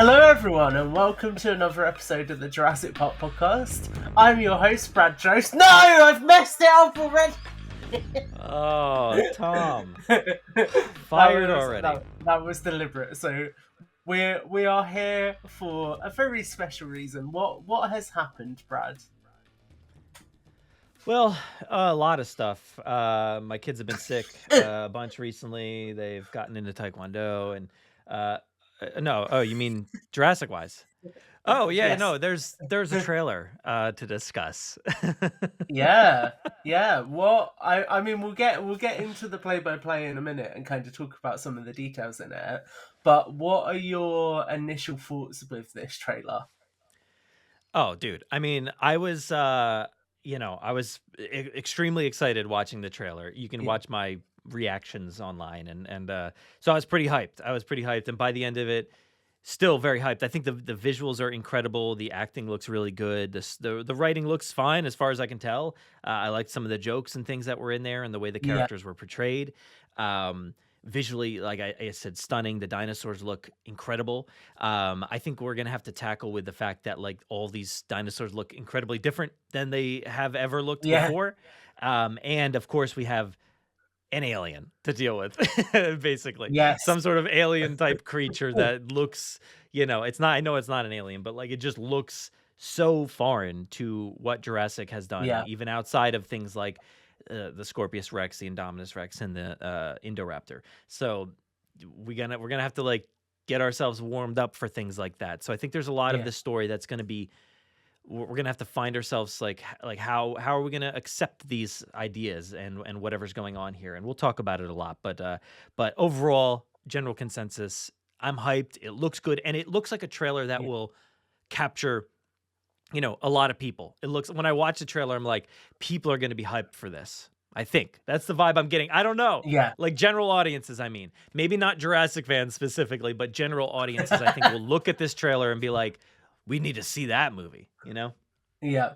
Hello everyone and welcome to another episode of the Jurassic Park Podcast. I'm your host, Brad Jost. No, I've messed it up already! Oh, Tom. Fired already. That was deliberate. So we are here for a very special reason. What has happened, Brad? Well, a lot of stuff. My kids have been sick a bunch recently. They've gotten into Taekwondo and no. Oh, you mean Jurassic wise? Oh yeah, Yes. no. There's a trailer to discuss. Yeah. What I mean, we'll get into the play-by-play in a minute and kind of talk about some of the details in it. But what are your initial thoughts with this trailer? Oh, dude. I mean, I was extremely excited watching the trailer. You can watch my reactions online, and so I was pretty hyped. And by the end of it, still very hyped. I think the visuals are incredible. The acting looks really good. The writing looks fine as far as I can tell. I liked some of the jokes and things that were in there and the way the characters were portrayed. Visually, like I said, stunning. The dinosaurs look incredible. I think we're going to have to tackle with the fact that like all these dinosaurs look incredibly different than they have ever looked before. And of course we have an alien to deal with, basically. Yes. Some sort of alien type creature that looks, it's not, I know it's not an alien, but like it just looks so foreign to what Jurassic has done, even outside of things like the Scorpius Rex, the Indominus Rex, and the Indoraptor. So we're gonna have to like get ourselves warmed up for things like that. So I think there's a lot of this story that's gonna be, we're gonna have to find ourselves like how are we gonna accept these ideas and whatever's going on here, and we'll talk about it a lot. But overall, general consensus, I'm hyped. It looks good, and it looks like a trailer that will capture a lot of people. It looks, when I watch the trailer, I'm like, people are going to be hyped for this. I think that's the vibe I'm getting. I don't know. Like general audiences, I mean, maybe not Jurassic fans specifically, but general audiences, I think will look at this trailer and be like, we need to see that movie, Yeah,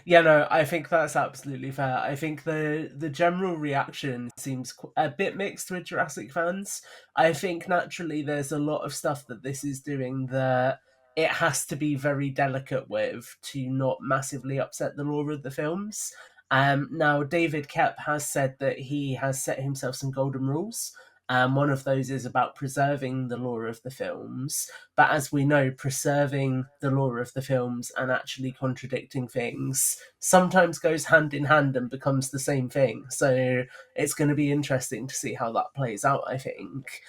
no, I think that's absolutely fair. I think the general reaction seems a bit mixed with Jurassic fans. I think naturally there's a lot of stuff that this is doing that it has to be very delicate with to not massively upset the lore of the films. Now, David Koepp has said that he has set himself some golden rules. One of those is about preserving the lore of the films. But as we know, preserving the lore of the films and actually contradicting things sometimes goes hand in hand and becomes the same thing. So it's going to be interesting to see how that plays out, I think.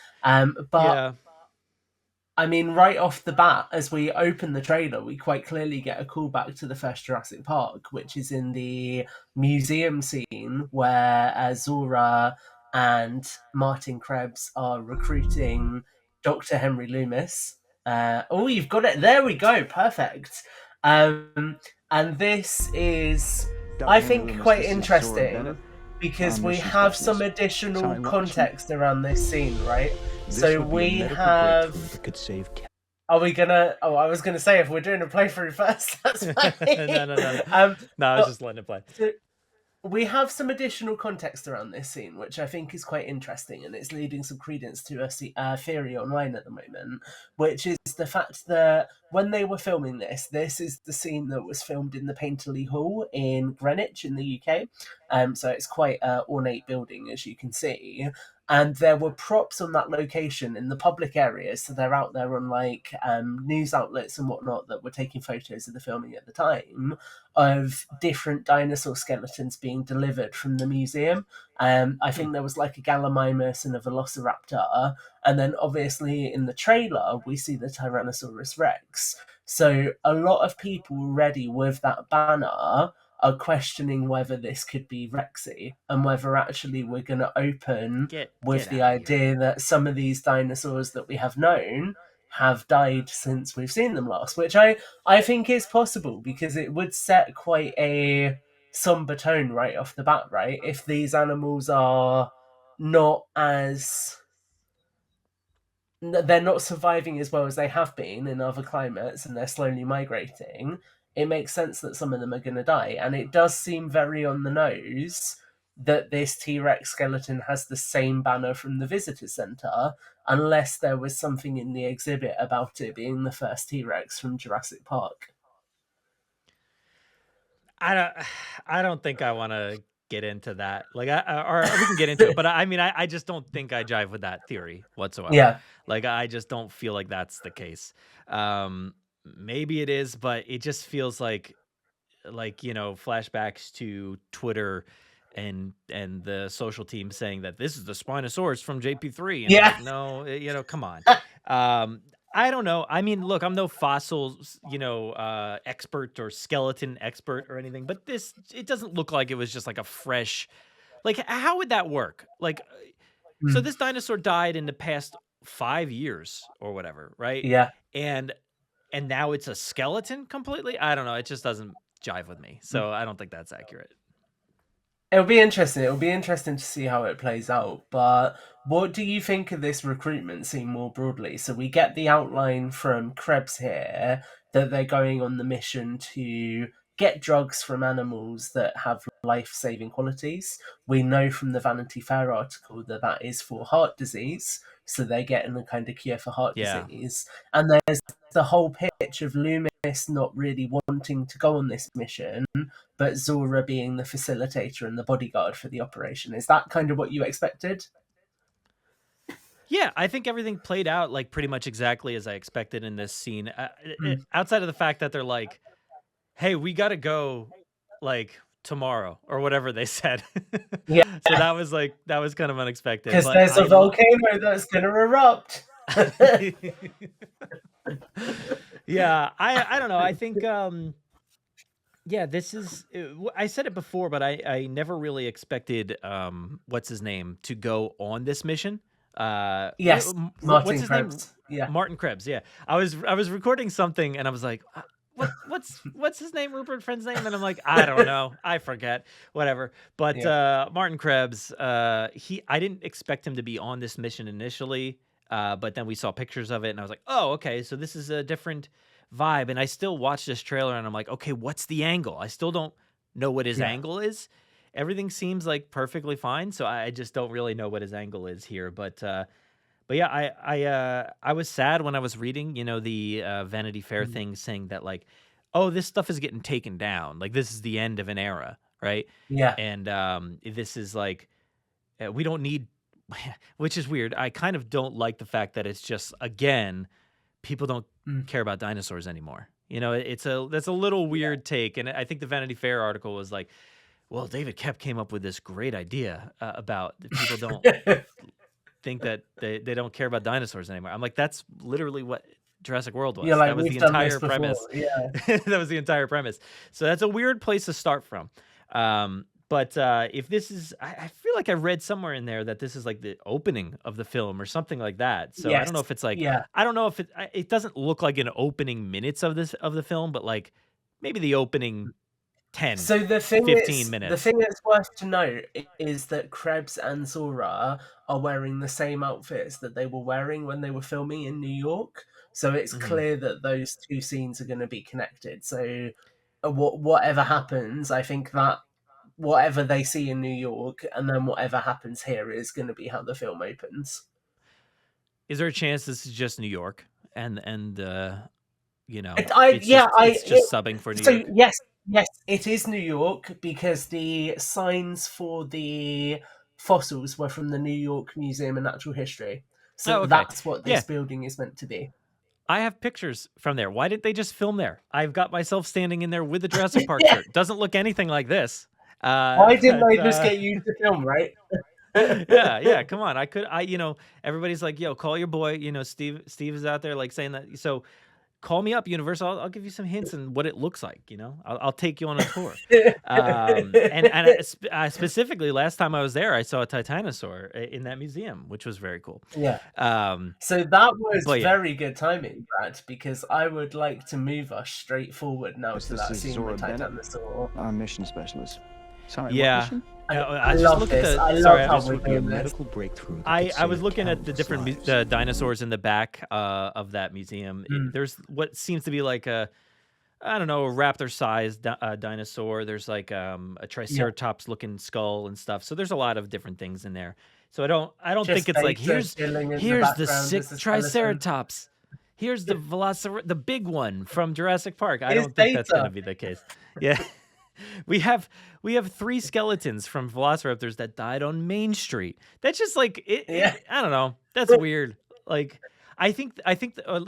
I mean, right off the bat, as we open the trailer, we quite clearly get a callback to the first Jurassic Park, which is in the museum scene where Zora and Martin Krebs are recruiting Dr. Henry Loomis. You've got it. There we go. Perfect. And this is, I think, quite interesting because we have some additional context around this scene, right? So we have. Are we gonna? Oh, I was gonna say if we're doing a playthrough first, that's fine. No. No, I was just letting it play. So we have some additional context around this scene, which I think is quite interesting, and it's leading some credence to a theory online at the moment, which is the fact that when they were filming this is the scene that was filmed in the Painterly Hall in Greenwich in the UK. So it's quite an ornate building, as you can see. And there were props on that location in the public areas, so they're out there on like news outlets and whatnot that were taking photos of the filming at the time of different dinosaur skeletons being delivered from the museum. I think there was like a Gallimimus and a Velociraptor, and then obviously in the trailer we see the Tyrannosaurus Rex. So a lot of people already with that banner are questioning whether this could be Rexy and whether actually we're going to open with the idea that some of these dinosaurs that we have known have died since we've seen them last, which I think is possible because it would set quite a somber tone right off the bat, right? If these animals are not as... they're not surviving as well as they have been in other climates and they're slowly migrating, it makes sense that some of them are going to die. And it does seem very on the nose that this T-Rex skeleton has the same banner from the visitor center, unless there was something in the exhibit about it being the first T-Rex from Jurassic Park. I don't think I want to get into that. Like, or we can get into it, but I just don't think I jive with that theory whatsoever. Yeah. Like, I just don't feel like that's the case. Maybe it is, but it just feels like flashbacks to Twitter and the social team saying that this is the Spinosaurus from JP3. And Yeah. like, no, come on. I don't know. I mean, look, I'm no fossils, expert or skeleton expert or anything, but it doesn't look like it was just like a fresh, like, how would that work? Like, so this dinosaur died in the past 5 years or whatever, right? Yeah. And now it's a skeleton completely? I don't know. It just doesn't jive with me. So I don't think that's accurate. It'll be interesting. It'll be interesting to see how it plays out. But what do you think of this recruitment scene more broadly? So we get the outline from Krebs here that they're going on the mission to get drugs from animals that have life-saving qualities. We know from the Vanity Fair article that is for heart disease. So they're getting a kind of cure for heart disease. And there's the whole pitch of Loomis not really wanting to go on this mission, but Zora being the facilitator and the bodyguard for the operation. Is that kind of what you expected? Yeah, I think everything played out like pretty much exactly as I expected in this scene. Outside of the fact that they're like, hey, we got to go like tomorrow or whatever they said. Yeah. So that was kind of unexpected. Because there's a volcano that's going to erupt. Yeah, I don't know. I think, this is, I said it before, but I never really expected, what's his name, to go on this mission. Yes, Martin Krebs. Yeah, Martin Krebs. Yeah, I was recording something and I was like, what's his name? Rupert Friend's name? And I'm like, I don't know, I forget. Whatever. But Martin Krebs, I didn't expect him to be on this mission initially, but then we saw pictures of it and I was like, oh, okay, so this is a different vibe. And I still watch this trailer and I'm like, okay, what's the angle? I still don't know what his angle is. Everything seems like perfectly fine, so I just don't really know what his angle is here. But yeah, I was sad when I was reading, the Vanity Fair thing saying that like, oh, this stuff is getting taken down. Like this is the end of an era, right? Yeah. And this is like, we don't need, which is weird. I kind of don't like the fact that it's just, again, people don't care about dinosaurs anymore. That's a little weird take. And I think the Vanity Fair article was like, well, David Koepp came up with this great idea about people don't think that they don't care about dinosaurs anymore. I'm like, that's literally what Jurassic World was. Yeah, like, that was the entire premise. Yeah. That was the entire premise. So that's a weird place to start from. But if this is, I feel like I read somewhere in there that this is like the opening of the film or something like that. So I don't know if it's like, I don't know if it doesn't look like an opening minutes of the film, but like maybe the opening 10, so the thing 15 minutes. The thing that's worth to note is that Krebs and Zora are wearing the same outfits that they were wearing when they were filming in New York. So it's clear that those two scenes are going to be connected. So whatever happens, I think that whatever they see in New York and then whatever happens here is going to be how the film opens. Is there a chance this is just New York and it's just subbing for New York? Yes, it is New York because the signs for the fossils were from the New York Museum of Natural History. So that's what this building is meant to be. I have pictures from there. Why didn't they just film there? I've got myself standing in there with the Jurassic Park shirt. Doesn't look anything like this. Why didn't I just get you to film, right? yeah. Come on. Everybody's like, yo, call your boy. Steve is out there like saying that. So call me up, Universal. I'll give you some hints on what it looks like. I'll take you on a tour. And specifically, last time I was there, I saw a Titanosaur in that museum, which was very cool. Yeah. So that was very good timing, Brad, because I would like to move us straight forward now to that scene with Titanosaur. Our mission specialist. Sorry. Yeah. What mission? I love this. I love how we're doing this. Medical breakthrough. I was looking at the different dinosaurs in the back of that museum. There's what seems to be like a I don't know, a raptor-sized dinosaur. There's like a Yeah, triceratops-looking skull and stuff. So there's a lot of different things in there. So I don't think just it's like Beta here's chilling in the here's the background sick as a skeleton. triceratops. Here's the big one from Jurassic Park. I Here's don't think that's gonna Beta. be the case. Yeah. We have 3 skeletons from velociraptors that died on Main Street. That's just like Yeah, I don't know. That's weird. Like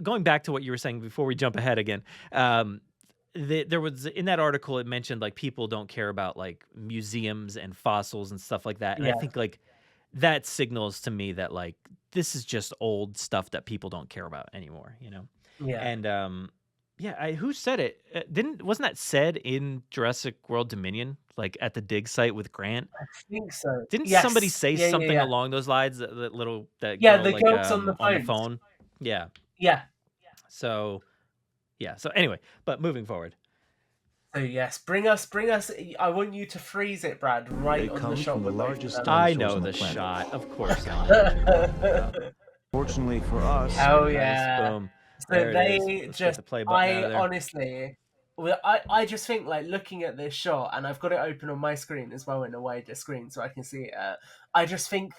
going back to what you were saying before we jump ahead again. There was in that article it mentioned like people don't care about like museums and fossils and stuff like that. And I yeah, think like that signals to me that like this is just old stuff that people don't care about anymore, you know? yeah. And yeah, who said it? Wasn't that said in Jurassic World Dominion, like at the dig site with Grant? I think so. Didn't somebody Yes. say Yeah, yeah, something yeah. along those lines? That little that Yeah, girl the like girls on the on the phones. phone. Yeah. Yeah. So yeah. So anyway, but moving forward. So yes, bring us. I want you to freeze it, Brad, right They on the come shot from the with both largest of them. I dinosaurs know on the the planet. shot, of course. I know what you're talking about. Fortunately for us, Oh Nice, yeah. boom. So There it is. they Let's get just. the play button out I of there. honestly. Well, I just think like looking at this shot, and I've got it open on my screen as well in a wider screen so I can see it. I just think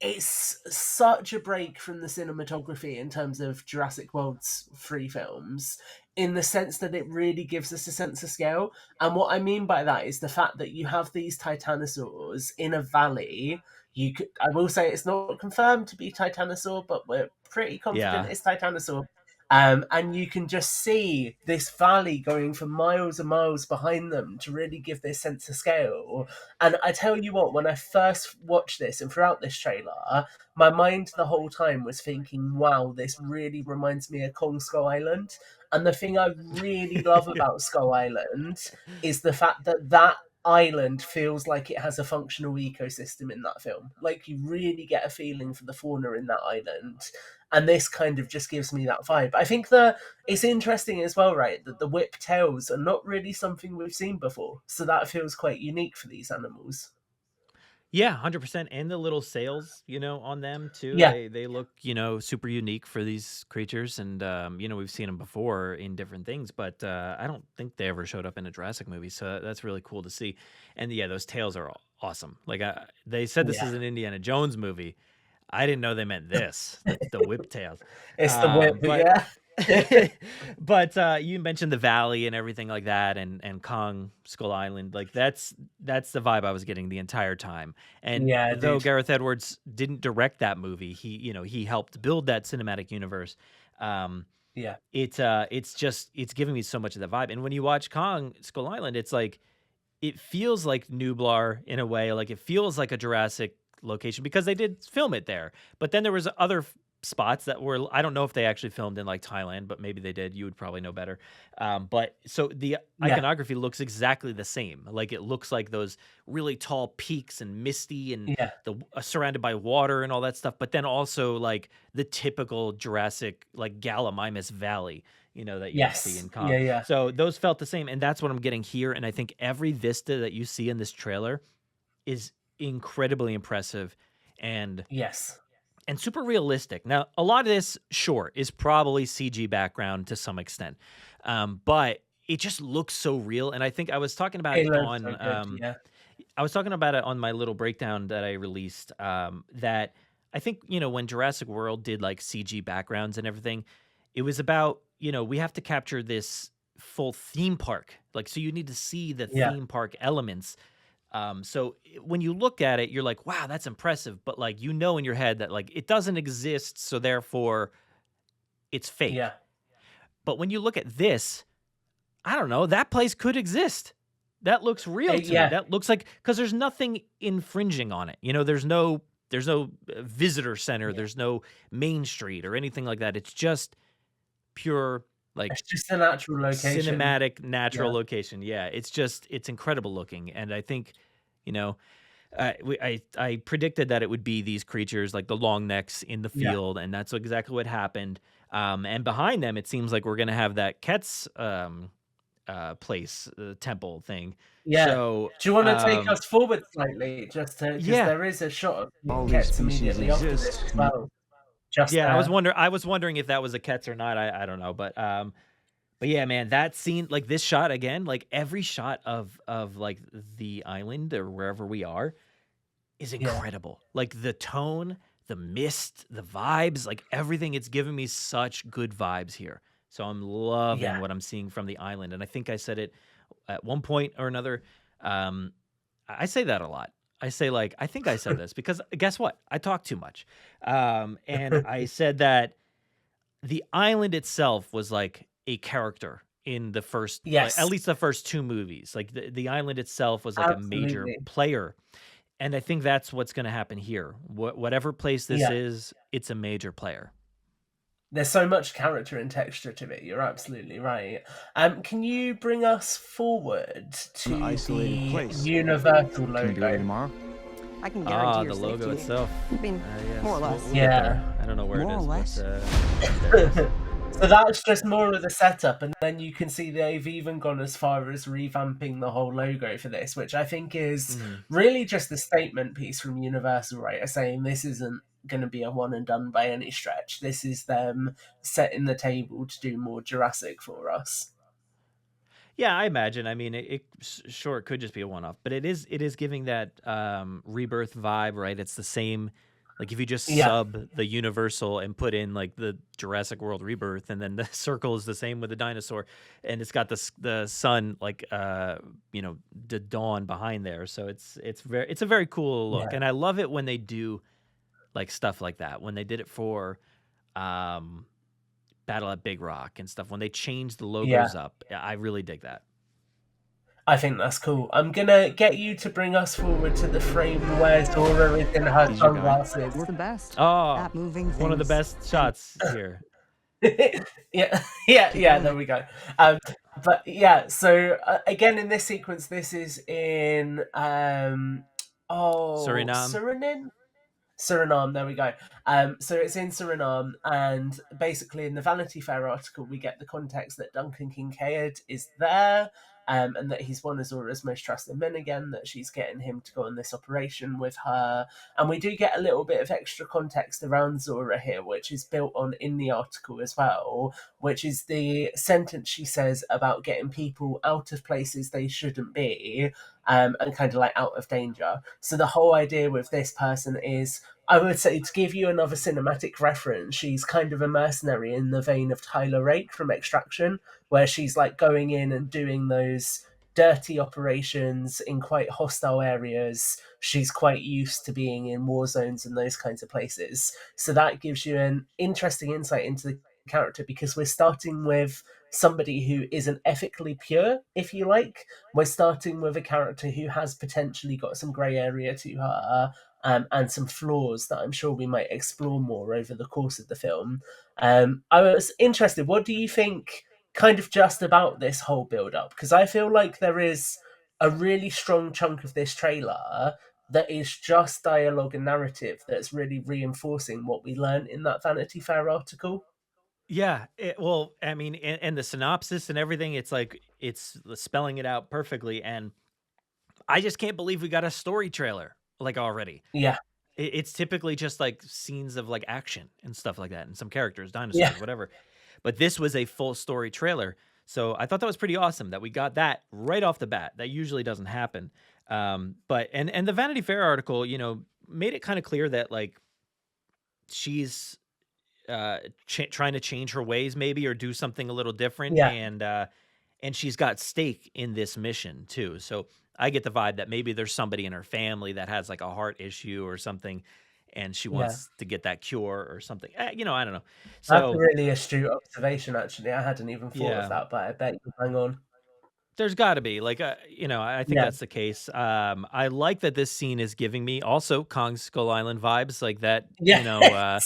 it's such a break from the cinematography in terms of Jurassic World's 3 films, in the sense that it really gives us a sense of scale. And what I mean by that is the fact that you have these titanosaurs in a valley. I will say it's not confirmed to be Titanosaur, but we're pretty confident Yeah. it's Titanosaur. And you can just see this valley going for miles and miles behind them to really give this sense of scale. And I tell you what, when I first watched this and throughout this trailer, my mind the whole time was thinking, wow, this really reminds me of Kong Skull Island. And the thing I really love about Skull Island is the fact that that island feels like it has a functional ecosystem in that film. Like you really get a feeling for the fauna in that island. And this kind of just gives me that vibe. I think it's interesting as well, right, that the whip tails are not really something we've seen before. So that feels quite unique for these animals. Yeah, 100%. And the little sails, on them too. Yeah, They look, super unique for these creatures. And, we've seen them before in different things, but I don't think they ever showed up in a Jurassic movie. So that's really cool to see. And yeah, those tails are awesome. Like they said this yeah. is an Indiana Jones movie. I didn't know they meant this, the whip tails. It's the whip, But yeah. but you mentioned the valley and everything like that, and Kong Skull Island, like that's the vibe I was getting the entire time. And Yeah, though dude. Gareth Edwards didn't direct that movie, he helped build that cinematic universe. Yeah. It's giving me so much of that vibe. And when you watch Kong Skull Island, it's like it feels like Nublar in a way, like it feels like a Jurassic location because they did film it there. But then there was other spots that were, I don't know if they actually filmed in like Thailand, but maybe they did. You would probably know better. But so the Yeah. iconography looks exactly the same. Like it looks like those really tall peaks and misty and Yeah. the surrounded by water and all that stuff. But then also like the typical Jurassic like Gallimimus Valley, that you would see in Yes. Kong. Yeah, yeah. So those felt the same, and that's what I'm getting here. And I think every vista that you see in this trailer is incredibly impressive and Yes. super realistic. Now, a lot of this, sure, is probably CG background to some extent, but it just looks so real. And I think I was talking about It it looks on, so good, yeah. I was talking about it on my little breakdown that I released. That I think when Jurassic World did like CG backgrounds and everything, it was about we have to capture this full theme park. Like, so you need to see the Yeah. theme park elements. So when you look at it, you're like, wow, that's impressive. But like, in your head that like, it doesn't exist. So therefore it's fake. Yeah. But when you look at this, I don't know, that place could exist. That looks real to me. Yeah. That looks like, because there's nothing infringing on it. There's no visitor center. Yeah. There's no Main Street or anything like that. It's just pure like It's just a natural location. cinematic natural Yeah. location. Yeah, it's incredible looking. And I think I predicted that it would be these creatures like the long necks in the Yeah. field, and that's exactly what happened. And behind them it seems like we're gonna have that Ket's place, temple thing. Yeah. So Do you want to take us forward slightly, just to, because yeah. there is a shot of All these Kets species immediately after this exist. as well. Just Yeah, I was wondering if that was a Ket's or not. I don't know, but But yeah, man, that scene, like this shot again, like every shot of like the island or wherever we are is Yeah, incredible. Like the tone, the mist, the vibes, like everything. It's giving me such good vibes here. So I'm loving yeah. what I'm seeing from the island. And I think I said it at one point or another. Um, I say that a lot. I say like, I think I said this because guess what? I talk too much. And I said that the island itself was like a character in the first, like at Yes, least the first two movies. Like the island itself was like a major absolutely. player, and I think that's what's going to happen here. Whatever place this Yeah. is, it's a major player. There's so much character and texture to it. You're absolutely right. Can you bring us forward An to isolated the place. Universal Can we be ready logo? tomorrow? I can guarantee Ah, your the logo safety. itself. I mean, Yes, more or we'll, less. we'll get Yeah. there. I don't know where More it or is, less. but there it is. So that's just more of the setup, and then you can see they've even gone as far as revamping the whole logo for this, which I think is Mhm. really just a statement piece from Universal, right? Saying this isn't going to be a one and done by any stretch. This is them setting the table to do more Jurassic for us. Yeah, I imagine. I mean, sure it could just be a one-off, but it is giving that rebirth vibe, right? It's the same. Like if you just Yeah, sub the Universal and put in like the Jurassic World Rebirth, and then the circle is the same with the dinosaur, and it's got the sun like the dawn behind there. So it's a very cool look, yeah, and I love it when they do like stuff like that. When they did it for um Battle at Big Rock and stuff, when they change the yeah. logos up, I really dig that. I think that's cool. I'm gonna get you to bring us forward to the frame where Zora is in her He's your guy. sunglasses. We're the best Oh, at moving one of the things. best shots here. Yeah, Keep yeah. doing There it. we go. But yeah. So again, in this sequence, this is in Suriname. Suriname, there we go. So it's in Suriname, and basically in the Vanity Fair article, we get the context that Duncan Kincaid is there, and that he's one of Zora's most trusted men again, that she's getting him to go on this operation with her. And we do get a little bit of extra context around Zora here, which is built on in the article as well, which is the sentence she says about getting people out of places they shouldn't be, and kind of like out of danger. So the whole idea with this person is, I would say, to give you another cinematic reference, she's kind of a mercenary in the vein of Tyler Rake from Extraction, where she's like going in and doing those dirty operations in quite hostile areas. She's quite used to being in war zones and those kinds of places. So that gives you an interesting insight into the character, because we're starting with somebody who isn't ethically pure, if you like. We're starting with a character who has potentially got some grey area to her, and some flaws that I'm sure we might explore more over the course of the film. I was interested, what do you think kind of just about this whole build up? Because I feel like there is a really strong chunk of this trailer that is just dialogue and narrative that's really reinforcing what we learned in that Vanity Fair article. Yeah, well, I mean, and the synopsis and everything, it's like it's spelling it out perfectly, and I just can't believe we got a story trailer like already. Yeah, It's typically just like scenes of like action and stuff like that, and some characters, yeah, dinosaurs, whatever. But this was a full story trailer, so I thought that was pretty awesome that we got that right off the bat. That usually doesn't happen. But and the Vanity Fair article, made it kind of clear that like she's trying to change her ways maybe, or do something a little different, yeah, and she's got stake in this mission too. So I get the vibe that maybe there's somebody in her family that has like a heart issue or something, and she yeah. wants to get that cure or something. I don't know. That's a So really astute observation, actually. I hadn't even thought of yeah, that, but I bet you bang on. there's got to be like I think Yeah, that's the case. I like that this scene is giving me also Kong Skull Island vibes, like that. yeah.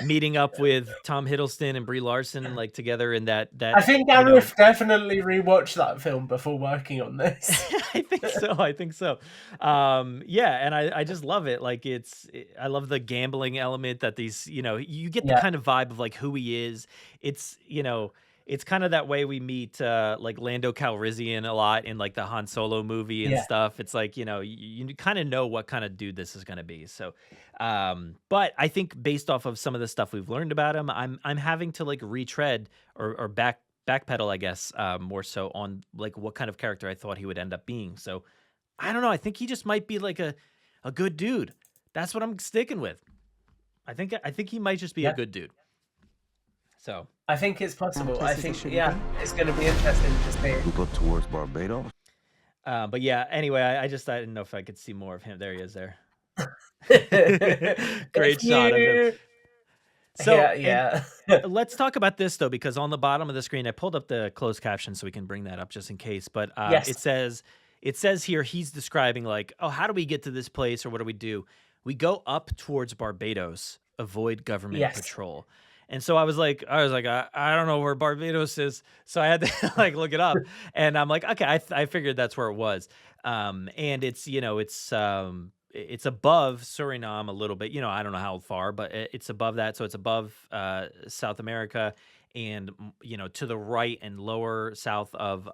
Meeting up with Tom Hiddleston and Brie Larson like together in that I think Gareth definitely rewatched that film before working on this. I think so. I think so. Yeah, and I just love it. Like I love the gambling element that these, you get the Yeah, kind of vibe of like who he is. It's kind of that way we meet like Lando Calrissian a lot in like the Han Solo movie and yeah, stuff. It's like, you kind of know what kind of dude this is going to be. So, but I think based off of some of the stuff we've learned about him, I'm having to like retread or backpedal, I guess, more so on like what kind of character I thought he would end up being. So I don't know. I think he just might be like a good dude. That's what I'm sticking with. I think he might just be a good dude. So I think it's possible. I think it's going to be interesting to see. Move up towards Barbados. But yeah, anyway, I didn't know if I could see more of him. There he is there. Great shot of him. So yeah. Let's talk about this though, because on the bottom of the screen, I pulled up the closed caption so we can bring that up just in case. But Yes. it says here he's describing like, oh, how do we get to this place or what do we do? We go up towards Barbados, avoid government patrol. And so I was like, I don't know where Barbados is. So I had to like look it up. And I'm like, okay, I figured that's where it was. And it's, it's above Suriname a little bit. I don't know how far, but it's above that. So it's above South America and, to the right and lower south of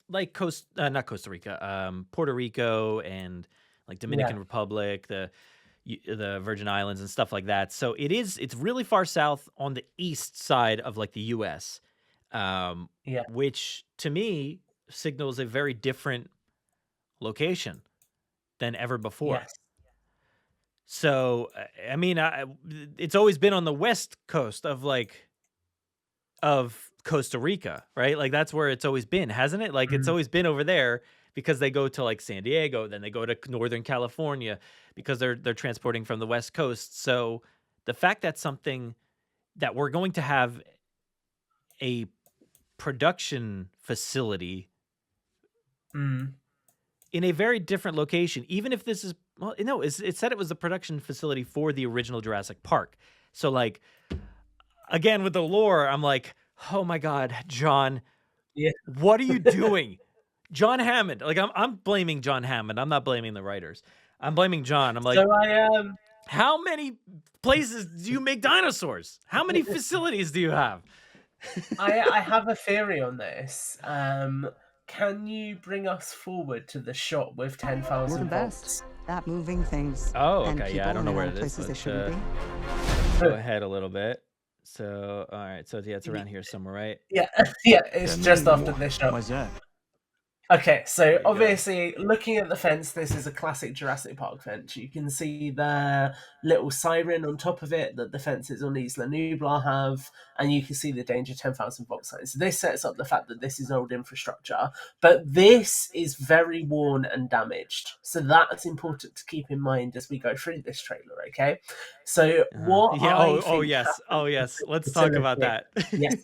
like not Costa Rica, Puerto Rico and like Dominican Republic, the Virgin Islands and stuff like that. So it's really far south on the east side of like the US, which to me signals a very different location than ever before. Yes. So, I mean, it's always been on the west coast of Costa Rica, right? Like that's where it's always been, hasn't it? Like it's always been over there because they go to like San Diego, then they go to Northern California because they're transporting from the West Coast. So the fact that something that we're going to have a production facility in a very different location, even if this is, well, no, it said it was the production facility for the original Jurassic Park. So like, again, with the lore, I'm like, oh my God, John, what are you doing? John Hammond. Like I'm blaming John Hammond. I'm not blaming the writers. I'm blaming John. I'm like, so I am. How many places do you make dinosaurs? How many facilities do you have? I have a theory on this. Can you bring us forward to the shot with 10,000 volts? At moving things. Oh, okay. Yeah, I don't know where it is. Let's go ahead a little bit. So, all right. So, yeah, it's around here somewhere, right? Yeah, it's just after this shot. Why's that? Okay, so obviously, looking at the fence, this is a classic Jurassic Park fence. You can see the little siren on top of it that the fences on Isla Nublar have, and you can see the danger 10,000 volt sign. So this sets up the fact that this is old infrastructure, but this is very worn and damaged. So that's important to keep in mind as we go through this trailer, okay? So what Oh, yes. Let's talk about that. Yes.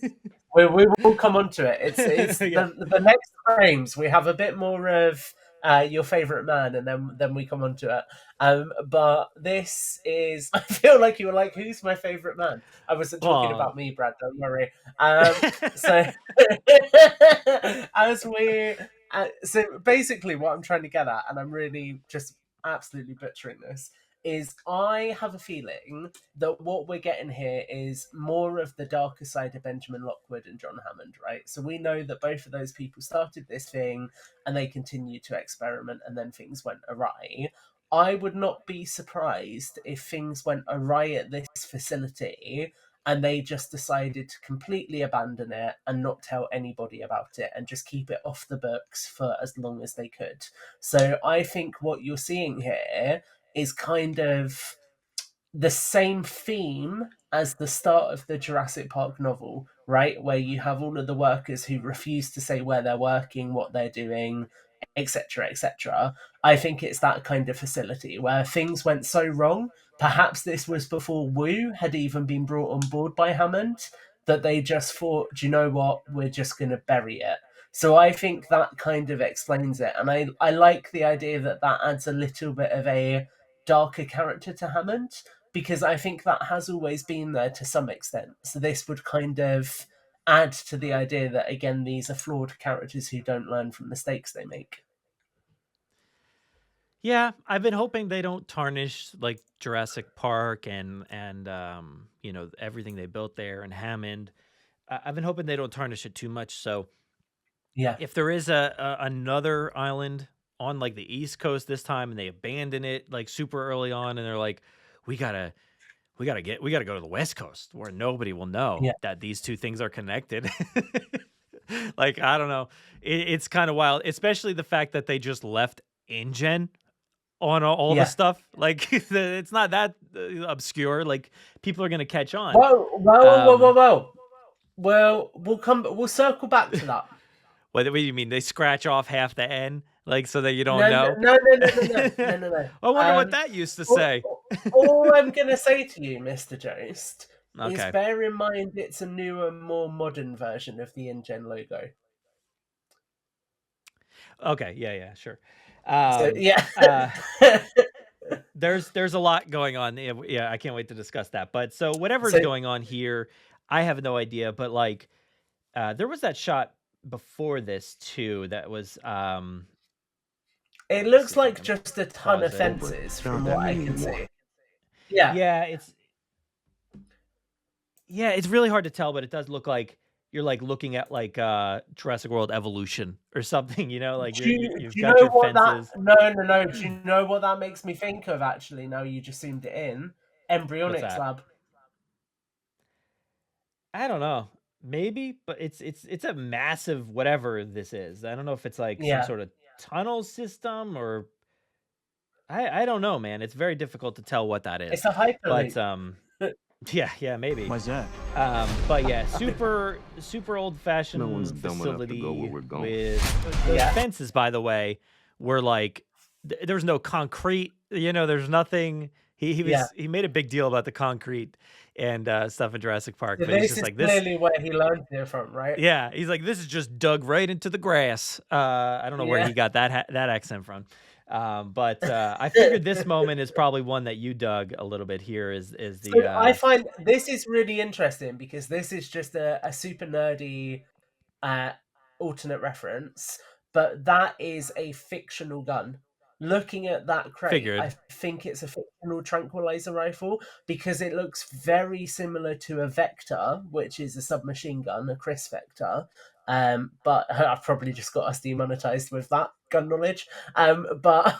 We will come on to it. It's the next frames. We have a bit more of your favourite man, and then we come on to it. But this is, I feel like you were like, who's my favourite man? I wasn't talking about me, Brad, don't worry. So so basically what I'm trying to get at, and I'm really just absolutely butchering this, is I have a feeling that what we're getting here is more of the darker side of Benjamin Lockwood and John Hammond, right? So we know that both of those people started this thing and they continued to experiment and then things went awry. I would not be surprised if things went awry at this facility and they just decided to completely abandon it and not tell anybody about it and just keep it off the books for as long as they could. So I think what you're seeing here is kind of the same theme as the start of the Jurassic Park novel, right? Where you have all of the workers who refuse to say where they're working, what they're doing, etc., etc. I think it's that kind of facility where things went so wrong. Perhaps this was before Wu had even been brought on board by Hammond, that they just thought, do you know what, we're just going to bury it. So I think that kind of explains it. And I like the idea that adds a little bit of a darker character to Hammond, because I think that has always been there to some extent. So this would kind of add to the idea that, again, these are flawed characters who don't learn from mistakes they make. Yeah, I've been hoping they don't tarnish like Jurassic Park and everything they built there and Hammond. I've been hoping they don't tarnish it too much. So yeah, if there is another island on like the East Coast this time and they abandon it like super early on and they're like, we gotta we gotta go to the West Coast where nobody will know that these two things are connected. Like, I don't know. It's kind of wild, especially the fact that they just left InGen on all the stuff. Like, it's not that obscure. Like, people are gonna catch on. Whoa. Well, we'll circle back to that. What do you mean? They scratch off half the N, like, so that you don't know? No. I wonder what that used to say. All I'm gonna say to you, Mr. Jost, is Okay. bear in mind it's a newer, more modern version of the InGen logo. Okay, yeah, sure. There's a lot going on. Yeah, I can't wait to discuss that. But so whatever's going on here, I have no idea. But like, there was that shot before this too. That was. It looks like just a ton of fences from what I can see. Yeah, it's really hard to tell, but it does look like you're like looking at like Jurassic World Evolution or something, you know, like you've got your fences. No. Do you know what that makes me think of? Actually, now you just zoomed it in. Embryonics Lab. I don't know, maybe, but it's a massive whatever this is. I don't know if it's like some sort of tunnel system or I don't know, man. It's very difficult to tell what that is. It's a hyperloop. But yeah, maybe. Why's that? But yeah, super old-fashioned facility with those fences, by the way, were like there was no concrete, you know, there's nothing. He made a big deal about the concrete and stuff in Jurassic Park. So but he's just like, this clearly where he learned it from, right? Yeah, he's like, this is just dug right into the grass. I don't know where he got that accent from. But I figured this moment is probably one that you dug a little bit here is the So I find this is really interesting because this is just a super nerdy alternate reference, but that is a fictional gun. Looking at that crate, I think it's a fictional tranquilizer rifle because it looks very similar to a Vector, which is a submachine gun, a Chris Vector. But I've probably just got us demonetized with that gun knowledge. But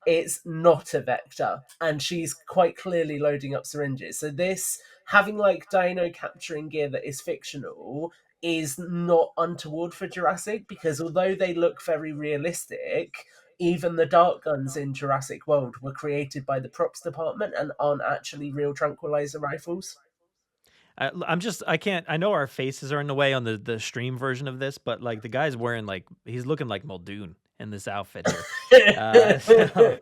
it's not a Vector, and she's quite clearly loading up syringes. So this having like dino capturing gear that is fictional is not untoward for Jurassic because although they look very realistic, even the dart guns in Jurassic World were created by the props department and aren't actually real tranquilizer rifles. I know our faces are in the way on the stream version of this, but like the guy's wearing like, he's looking like Muldoon in this outfit here.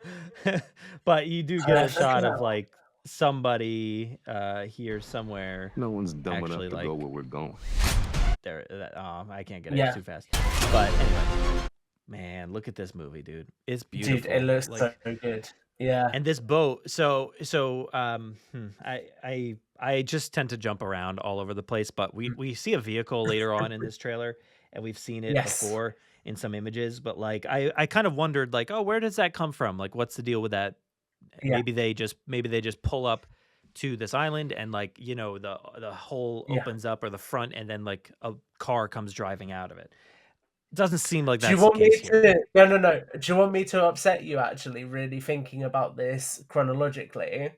But you do get a shot of like somebody here somewhere. No one's dumb enough to go where we're going. There, I can't get it too fast. But anyway, man, look at this movie, dude. It's beautiful. Dude, it looks so good. Yeah. And this boat, so I just tend to jump around all over the place, but we see a vehicle later on in this trailer, and we've seen it before in some images, but like I kind of wondered like, oh, where does that come from? Like, what's the deal with that? Maybe they just pull up to this island and like, you know, the hole opens up or the front and then like a car comes driving out of it. It doesn't seem like that's the case here. No. Do you want me to upset you actually really thinking about this chronologically?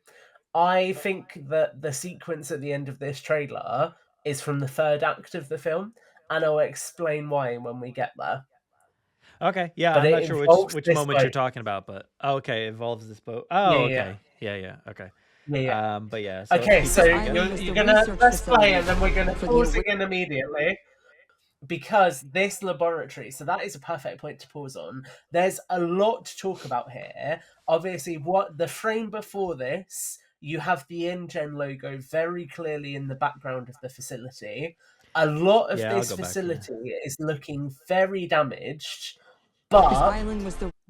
I think that the sequence at the end of this trailer is from the third act of the film, and I'll explain why when we get there. Okay, yeah, but I'm not sure which moment you're talking about, but okay, it involves this boat. Oh, okay. Yeah, okay. Yeah. But yeah. So okay, so you're gonna press play, and then we're gonna pause again immediately. Because this laboratory, so that is a perfect point to pause on. There's a lot to talk about here. Obviously, what the frame before this, you have the InGen logo very clearly in the background of the facility. A lot of this facility is looking very damaged, but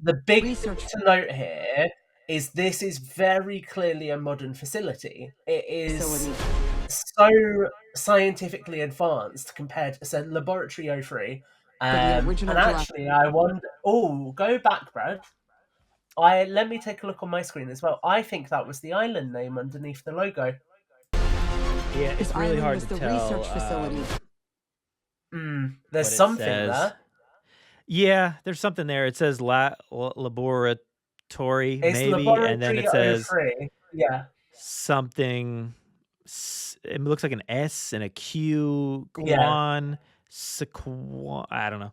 the big thing to note here is this is very clearly a modern facility. It is so scientifically advanced compared to Laboratory 03. And actually, I wonder... Oh, go back, Brad. Let me take a look on my screen as well. I think that was the island name underneath the logo. Yeah, it's really hard to tell. Research facility. There's something there. Yeah, there's something there. It says laboratory, it's maybe, Laboratory and then it says 03. Yeah. something. It looks like an S and a Q. Yeah. Quan. Sequan. I don't know.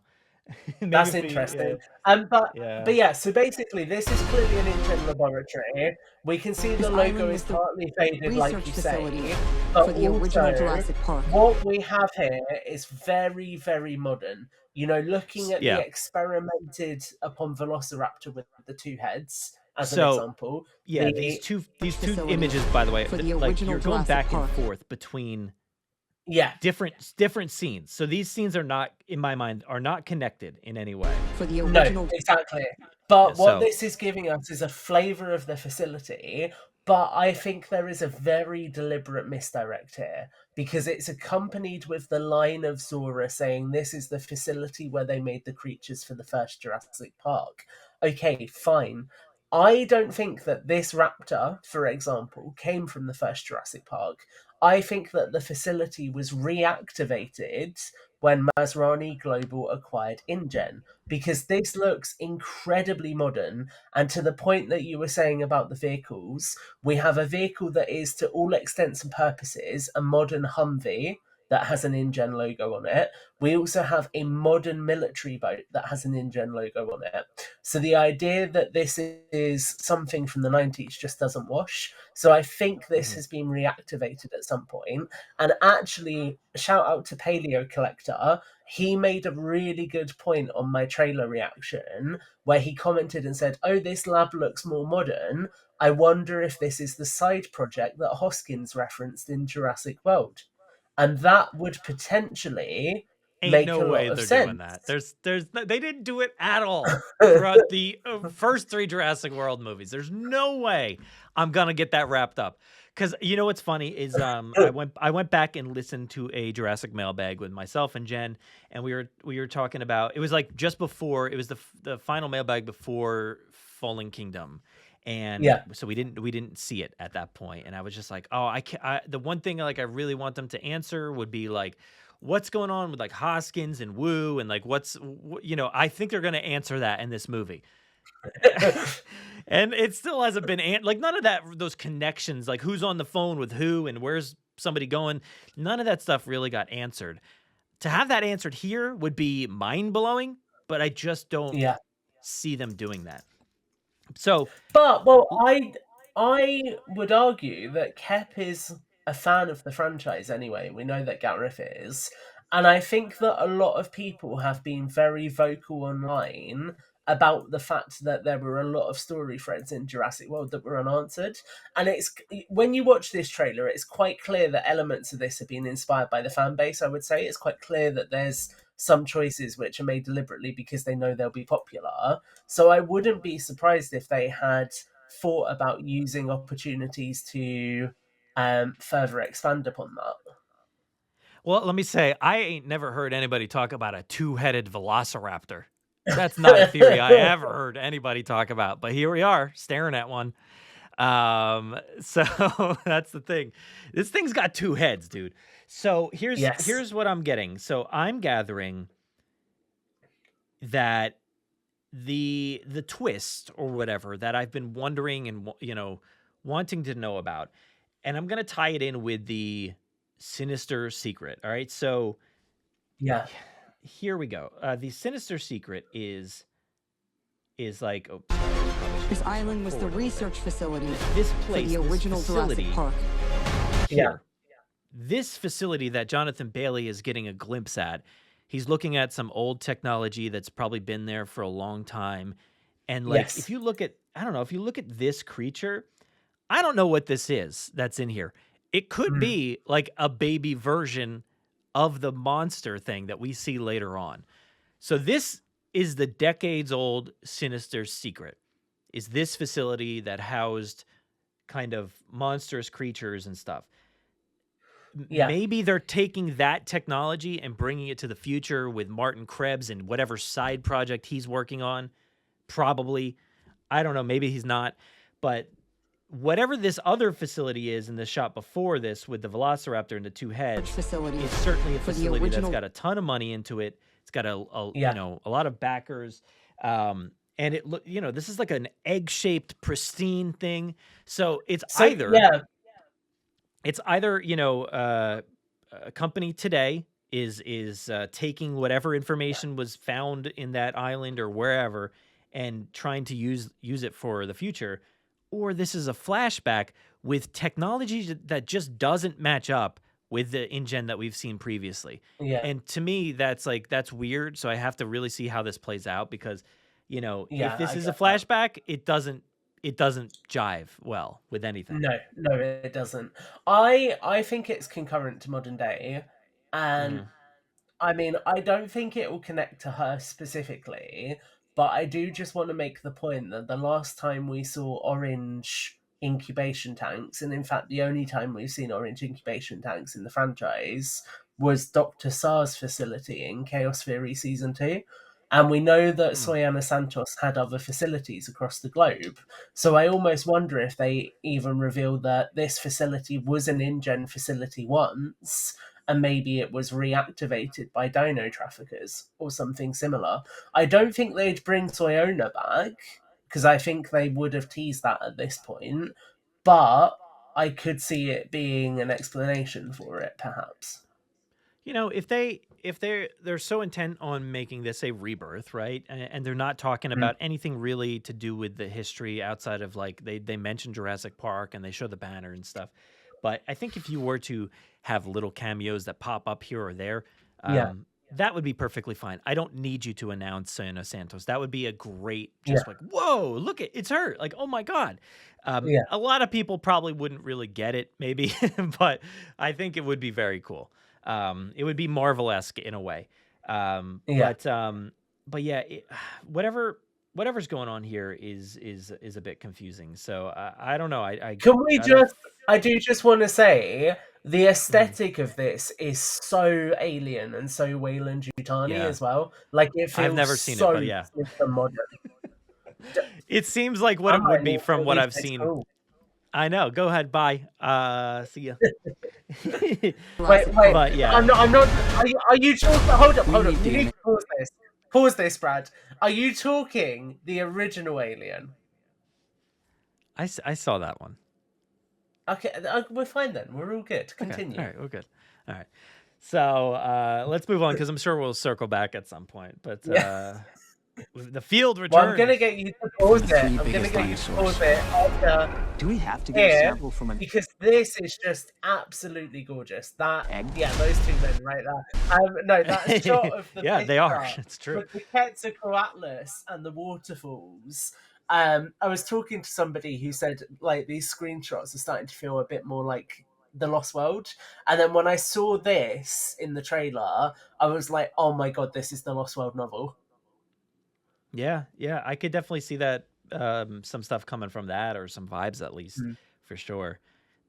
That's interesting. But yeah, so basically this is clearly an InGen laboratory. We can see the logo is partly faded, like you say, but also what we have here is very, very modern. You know, looking at the experimented upon Velociraptor with the two heads as an example. Yeah, these two images, by the way, like you're going back and forth between different scenes. So these scenes are not, in my mind, are not connected in any way. No, exactly. But what this is giving us is a flavor of the facility. But I think there is a very deliberate misdirect here, because it's accompanied with the line of Zora saying this is the facility where they made the creatures for the first Jurassic Park. Okay, fine. I don't think that this raptor, for example, came from the first Jurassic Park. I think that the facility was reactivated when Masrani Global acquired InGen, because this looks incredibly modern. And to the point that you were saying about the vehicles, we have a vehicle that is, to all extents and purposes, a modern Humvee that has an InGen logo on it. We also have a modern military boat that has an InGen logo on it. So the idea that this is something from the 90s just doesn't wash. So I think this has been reactivated at some point. And actually, shout out to Paleo Collector. He made a really good point on my trailer reaction where he commented and said, "Oh, this lab looks more modern. I wonder if this is the side project that Hoskins referenced in Jurassic World." And that would potentially make a lot of sense. Doing that. They didn't do it at all throughout the first 3 Jurassic World movies. There's no way I'm gonna get that wrapped up. Because you know what's funny is I went back and listened to a Jurassic mailbag with myself and Jen, and we were talking about, it was like just before, it was the final mailbag before Fallen Kingdom. And so we didn't see it at that point. And I was just like, oh, the one thing like I really want them to answer would be like, what's going on with like Hoskins and Wu, and like I think they're going to answer that in this movie. And it still hasn't been like none of those connections, like who's on the phone with who and where's somebody going. None of that stuff really got answered. To have that answered here would be mind blowing, but I just don't see them doing that. So, but I would argue that Kep is a fan of the franchise anyway. We know that Gareth is, and I think that a lot of people have been very vocal online about the fact that there were a lot of story threads in Jurassic World that were unanswered. And it's, when you watch this trailer, it's quite clear that elements of this have been inspired by the fan base. I would say it's quite clear that there's some choices which are made deliberately because they know they'll be popular. So I wouldn't be surprised if they had thought about using opportunities to further expand upon that. Well, let me say, I ain't never heard anybody talk about a 2-headed velociraptor. That's not a theory I ever heard anybody talk about, but here we are staring at one. So that's the thing. This thing's got 2 heads, dude. So here's what I'm getting. So I'm gathering that the twist or whatever that I've been wondering and wanting to know about, and I'm gonna tie it in with the sinister secret. All right, so here we go. The sinister secret is like this island was the research facility. This place, for the original Jurassic Park. Here. This facility that Jonathan Bailey is getting a glimpse at, he's looking at some old technology that's probably been there for a long time. And like, if you look at this creature, I don't know what this is that's in here. It could be like a baby version of the monster thing that we see later on. So this is the decades-old sinister secret, is this facility that housed kind of monstrous creatures and stuff. Maybe they're taking that technology and bringing it to the future with Martin Krebs and whatever side project he's working on. Probably. I don't know. Maybe he's not. But whatever this other facility is in the shot before this with the Velociraptor and the 2 heads, it's certainly a facility that's got a ton of money into it. It's got a lot of backers. And it this is like an egg-shaped pristine thing. So it's either it's either, a company today is taking whatever information was found in that island or wherever and trying to use it for the future, or this is a flashback with technology that just doesn't match up with the InGen that we've seen previously. Yeah. And to me, that's weird. So I have to really see how this plays out because, if this is a flashback, it doesn't jive well with anything. No, it doesn't. I think it's concurrent to modern day, and I mean, I don't think it will connect to her specifically, but I do just want to make the point that the last time we saw orange incubation tanks, and in fact the only time we've seen orange incubation tanks in the franchise, was Dr. Sar's facility in Chaos Theory Season 2. And we know that Soyana Santos had other facilities across the globe. So I almost wonder if they even revealed that this facility was an InGen facility once, and maybe it was reactivated by dino traffickers or something similar. I don't think they'd bring Soyona back, because I think they would have teased that at this point. But I could see it being an explanation for it, perhaps. If they're so intent on making this a rebirth, right? And they're not talking about anything really to do with the history outside of like they mentioned Jurassic Park and they show the banner and stuff. But I think if you were to have little cameos that pop up here or there, that would be perfectly fine. I don't need you to announce Soyana Santos. That would be a great, like, whoa, look, it's her. Like, oh my God. A lot of people probably wouldn't really get it, maybe, but I think it would be very cool. It would be Marvel-esque in a way. But yeah, whatever's going on here is a bit confusing. So I don't know. I do just want to say the aesthetic of this is so alien and so Wayland Yutani as well. Like it feels I've never seen so it, but yeah. super modern. It seems like what it would be from what I've seen. Cool. I know. Go ahead. Bye. See ya. wait. But yeah. I'm not. Are you talking? Hold up. You need to pause this. Pause this, Brad. Are you talking the original Alien? I saw that one. Okay, we're fine then. We're all good. Continue. Okay. All right, we're good. All right. So let's move on because I'm sure we'll circle back at some point. But the field returns. Well, I'm going to get you to pause it. I'm going to get you to pause it after. Do we have to get a sample from an... Because this is just absolutely gorgeous. That those two men right there. No, that shot of the yeah, they are. It's true. With the Quetzalcoatlus and the waterfalls. I was talking to somebody who said like these screenshots are starting to feel a bit more like The Lost World, and then when I saw this in the trailer, I was like, "Oh my god, this is the Lost World novel." Yeah, I could definitely see that some stuff coming from that, or some vibes at least, for sure.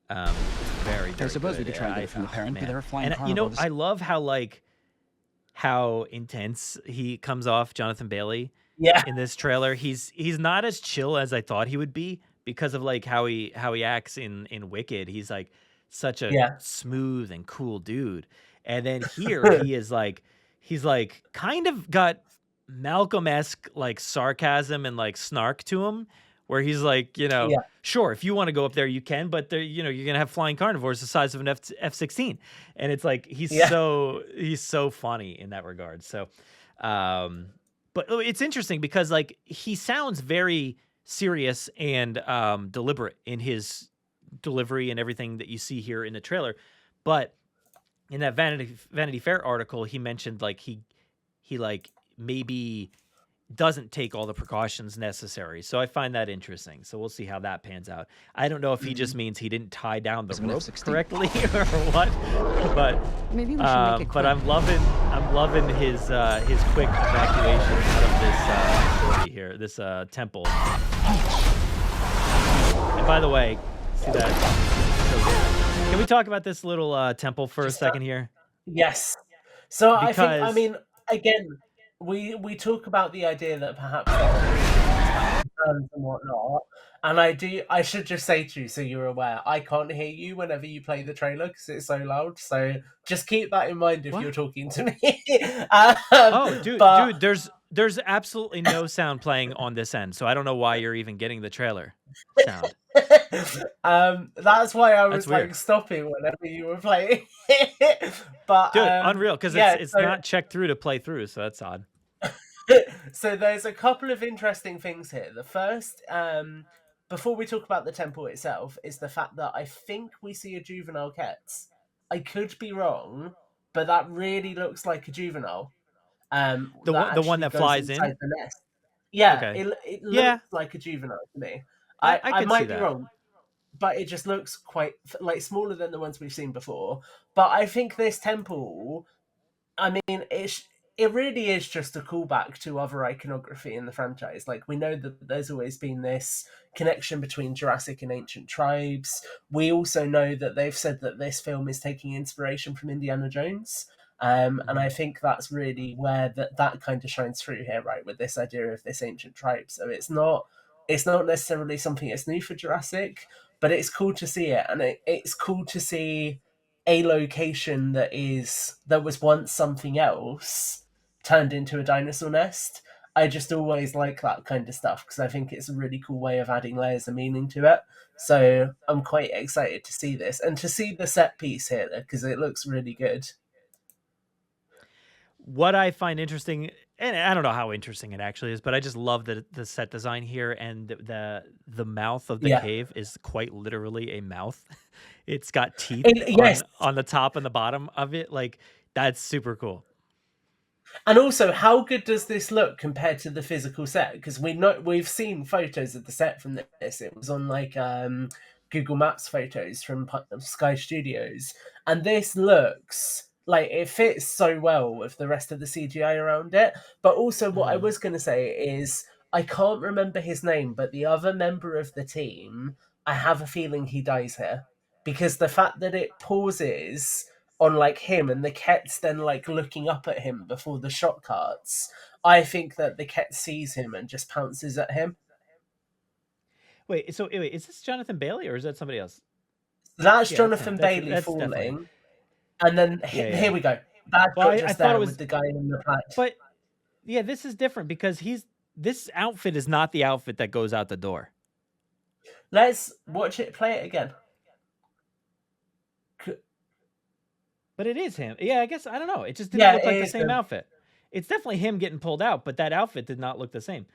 Very, very I suppose good. we could try and get it from the parent, but they're flying carnivores. You know, I love how intense he comes off, Jonathan Bailey. Yeah. In this trailer, he's not as chill as I thought he would be because of like how he acts in Wicked. He's like such a smooth and cool dude, and then here he's like kind of got Malcolm-esque like sarcasm and like snark to him, where he's like, sure, if you want to go up there, you can, but there, you're gonna have flying carnivores the size of an F-16, and it's like he's so funny in that regard. So, but it's interesting because like he sounds very serious and deliberate in his delivery and everything that you see here in the trailer, but in that Vanity Fair article, he mentioned like he like maybe doesn't take all the precautions necessary. So I find that interesting. So we'll see how that pans out. I don't know if he just means he didn't tie down the rope correctly or what, but maybe we should make it but I'm loving his quick evacuation out of this facility here, this temple. And by the way, see that? Can we talk about this little temple for a second here? Yes. So I mean, again, we talk about the idea that perhaps and whatnot, and I should just say to you, so you're aware, I can't hear you whenever you play the trailer because it's so loud. So just keep that in mind if you're talking to me. Dude, there's absolutely no sound playing on this end, so I don't know why you're even getting the trailer sound. That's why I was weird. like stopping whenever you were playing. But dude, unreal, because it's not checked through to play through, so that's odd. So there's a couple of interesting things here. The first, before we talk about the temple itself, is the fact that I think we see a juvenile Ketz. I could be wrong, but that really looks like a juvenile. The one that flies in? The nest. Yeah, okay. it looks like a juvenile to me. I might be wrong, but it just looks quite like smaller than the ones we've seen before. But I think this temple, I mean, it really is just a callback to other iconography in the franchise. Like, we know that there's always been this connection between Jurassic and ancient tribes. We also know that they've said that this film is taking inspiration from Indiana Jones. And I think that's really where that kind of shines through here, right, with this idea of this ancient tribe. So it's not necessarily something that's new for Jurassic, but it's cool to see it. And it's cool to see a location that was once something else turned into a dinosaur nest. I just always like that kind of stuff because I think it's a really cool way of adding layers of meaning to it. So I'm quite excited to see this and to see the set piece here because it looks really good. What I find interesting, and I don't know how interesting it actually is, but I just love the set design here, and the mouth of the cave is quite literally a mouth. It's got teeth on the top and the bottom of it. Like, that's super cool. And also, how good does this look compared to the physical set? Because we've seen photos of the set from this. It was on like Google Maps photos from Sky Studios, and this looks like it fits so well with the rest of the CGI around it. But also, what I was going to say is I can't remember his name, but the other member of the team, I have a feeling he dies here because the fact that it pauses on like him and the Ket's then like looking up at him before the shot cuts, I think that the Ket sees him and just pounces at him. Wait, is this Jonathan Bailey or is that somebody else? That's Jonathan Bailey falling. Definitely. And then here we go. That's I thought it was with the guy in the plant. But yeah, this is different because this outfit is not the outfit that goes out the door. Let's watch it, play it again. But it is him. Yeah, I guess, I don't know. It just didn't look like the same outfit. It's definitely him getting pulled out, but that outfit did not look the same.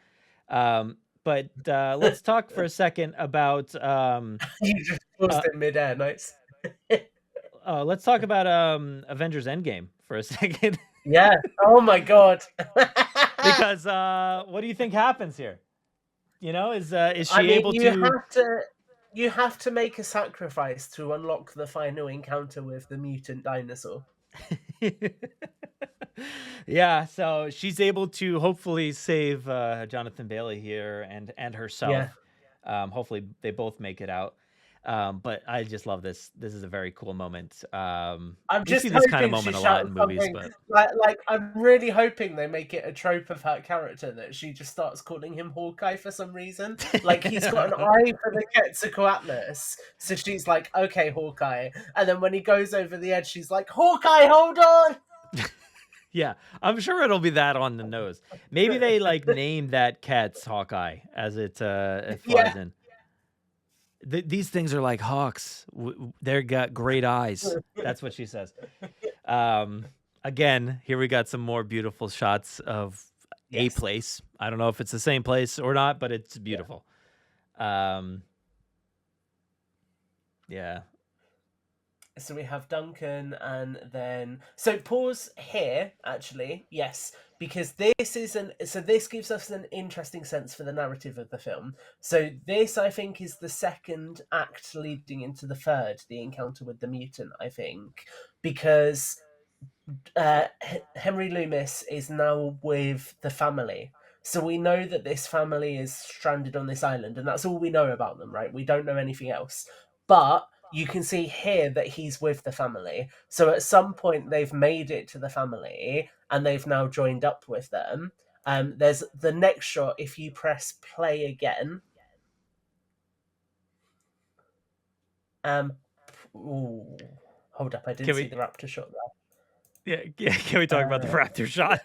But let's talk for a second about... you just paused in midair, nice. Let's talk about Avengers Endgame for a second. Yeah. Oh my God. Because what do you think happens here? You know, is she able to... You have to make a sacrifice to unlock the final encounter with the mutant dinosaur. Yeah, so she's able to hopefully save Jonathan Bailey here and herself. Yeah. Hopefully they both make it out. But I just love this. This is a very cool moment. I'm just see this kind of moment a lot in movies, but like I'm really hoping they make it a trope of her character that she just starts calling him Hawkeye for some reason. Like he's got an eye for the Quetzalcoatlus, so she's like, "Okay, Hawkeye," and then when he goes over the edge, she's like, "Hawkeye, hold on." Yeah, I'm sure it'll be that on the nose. Maybe they like name that cat's Hawkeye as it flies in. These things are like hawks. They've got great eyes. That's what she says. Again, here we got some more beautiful shots of a place. I don't know if it's the same place or not, but it's beautiful. Yeah. So we have Duncan and then... So pause here, actually. Yes. Because this gives us an interesting sense for the narrative of the film. So this, I think, is the second act leading into the third, the encounter with the mutant, I think. Because Henry Loomis is now with the family. So we know that this family is stranded on this island, and that's all we know about them, right? We don't know anything else. But you can see here that he's with the family. So at some point they've made it to the family and they've now joined up with them. There's the next shot, if you press play again. Ooh, hold up, I didn't see the raptor shot there. Yeah, can we talk about the raptor shot?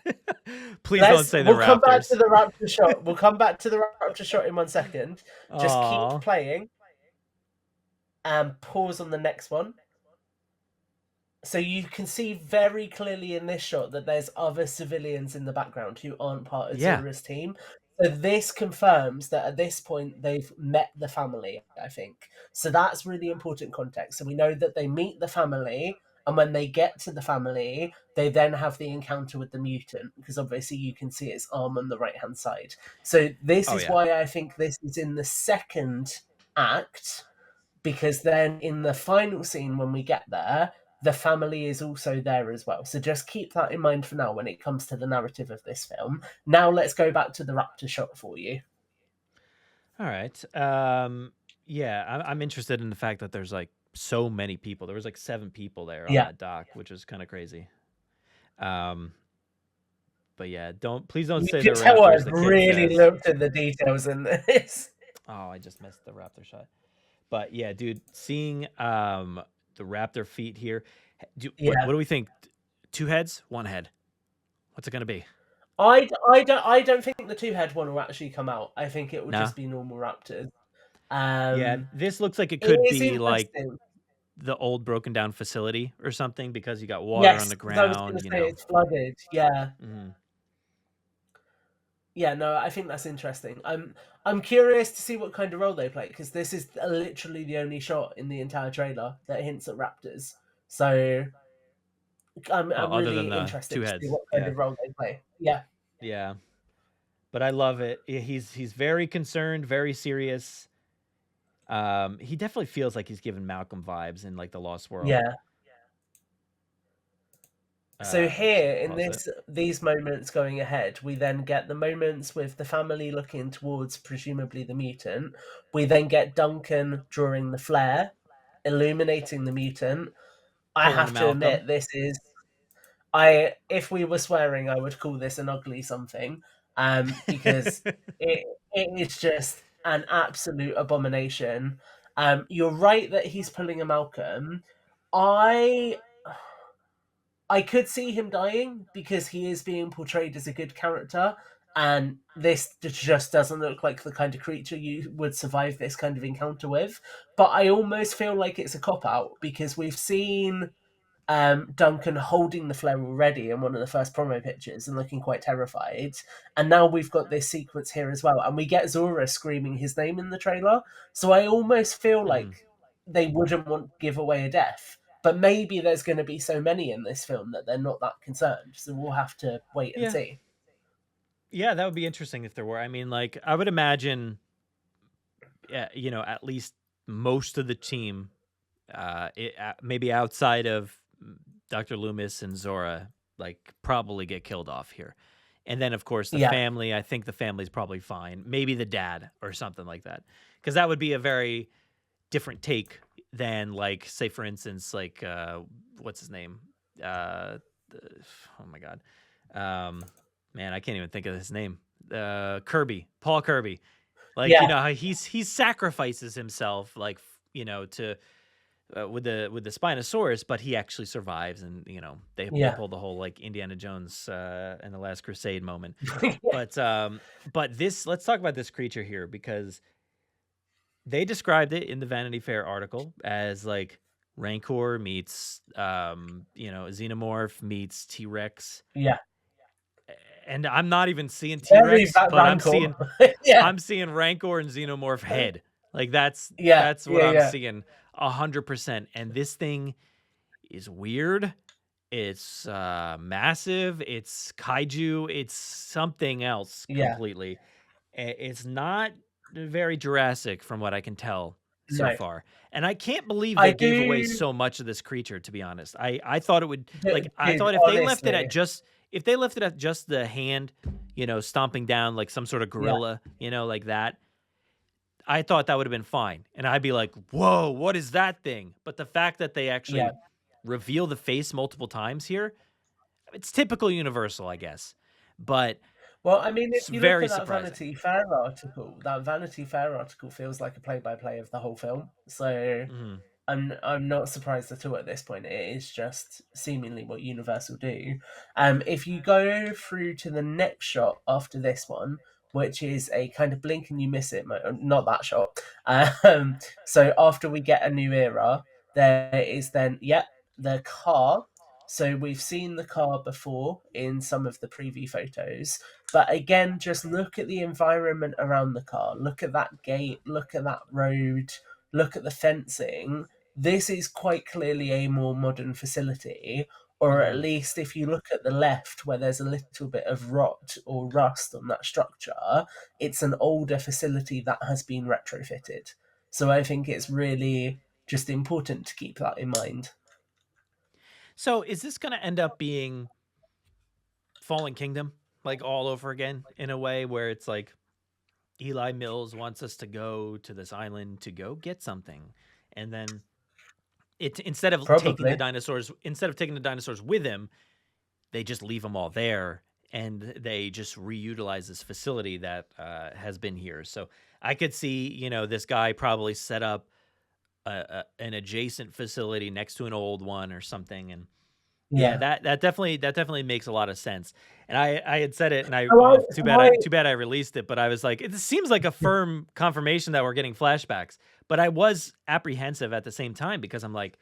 Please don't say the raptors. We'll come back to the raptor shot. We'll come back to the raptor shot in 1 second. Just keep playing. and pause on the next one. So you can see very clearly in this shot that there's other civilians in the background who aren't part of Zura's team. So this confirms that at this point they've met the family, I think. So that's really important context. So we know that they meet the family, and when they get to the family, they then have the encounter with the mutant, because obviously you can see its arm on the right-hand side. So this is why I think this is in the second act, because then in the final scene when we get there, the family is also there as well. So just keep that in mind for now when it comes to the narrative of this film. Now let's go back to the raptor shot for you. All right. Yeah, I'm interested in the fact that there's like so many people. There was like 7 people there on that dock, which is kind of crazy. But yeah, please don't say the raptors. Tell I've really looked at the details in this. Oh, I just missed the raptor shot. But yeah, dude, seeing the raptor feet here. What do we think? 2 heads, 1 head. What's it gonna be? I don't think the 2-head one will actually come out. I think it will just be normal raptors. Yeah, this looks like it could be like the old broken down facility or something, because you got water on the ground. I was going to say it's flooded. Yeah. Mm-hmm. Yeah, no, I think that's interesting. I'm curious to see what kind of role they play, because this is literally the only shot in the entire trailer that hints at raptors. So I'm really interested to see what kind of role they play. Yeah. Yeah. But I love it. He's very concerned, very serious. He definitely feels like he's giving Malcolm vibes in like the Lost World. Yeah. So here in these moments going ahead, we then get the moments with the family looking towards presumably the mutant. We then get Duncan drawing the flare, illuminating the mutant. I have to admit, this is if we were swearing, I would call this an ugly something, because it is just an absolute abomination. You're right that he's pulling a Malcolm. I could see him dying because he is being portrayed as a good character, and this just doesn't look like the kind of creature you would survive this kind of encounter with. But I almost feel like it's a cop-out, because we've seen Duncan holding the flare already in one of the first promo pictures and looking quite terrified. And now we've got this sequence here as well, and we get Zura screaming his name in the trailer. So I almost feel like they wouldn't want to give away a death. But maybe there's going to be so many in this film that they're not that concerned. So we'll have to wait and see. Yeah, that would be interesting if there were. I mean, like, I would imagine, at least most of the team, maybe outside of Dr. Loomis and Zora, like, probably get killed off here. And then, of course, the family, I think the family's probably fine. Maybe the dad or something like that. Because that would be a very different take than, like, say, for instance, like, what's his name? Oh my God. Man, I can't even think of his name. Paul Kirby. Like, how he sacrifices himself, like, to with the Spinosaurus, but he actually survives, and they pull the whole like Indiana Jones and the Last Crusade moment. But let's talk about this creature here, because they described it in the Vanity Fair article as like Rancor meets Xenomorph meets T-Rex. Yeah. And I'm not even seeing T-Rex, but I'm seeing Rancor and Xenomorph head. Like that's what I'm seeing 100%. And this thing is weird. It's massive. It's kaiju. It's something else completely. It's not very Jurassic from what I can tell so far. And I can't believe they gave away so much of this creature, to be honest. I thought it would, I thought if they left it at just the hand, stomping down like some sort of gorilla, like that, I thought that would have been fine. And I'd be like, whoa, what is that thing? But the fact that they actually reveal the face multiple times here, it's typical Universal, I guess. But well, I mean, if you look at that Vanity Fair article feels like a play-by-play of the whole film. So I'm not surprised at all at this point. It is just seemingly what Universal do. If you go through to the next shot after this one, which is a kind of blink and you miss it, not that shot. So after we get a new era, there is then, the car. So we've seen the car before in some of the preview photos, but again, just look at the environment around the car. Look at that gate, look at that road, look at the fencing. This is quite clearly a more modern facility, or at least if you look at the left where there's a little bit of rot or rust on that structure, it's an older facility that has been retrofitted. So I think it's really just important to keep that in mind. So is this going to end up being Fallen Kingdom, like all over again, in a way where it's like Eli Mills wants us to go to this island to go get something, and then instead of taking the dinosaurs with him, they just leave them all there, and they just reutilize this facility that has been here. So I could see, this guy probably set up an adjacent facility next to an old one or something, and that definitely makes a lot of sense. And I had said it, and too bad I released it, but I was like, it seems like a firm confirmation that we're getting flashbacks. But I was apprehensive at the same time because I'm like,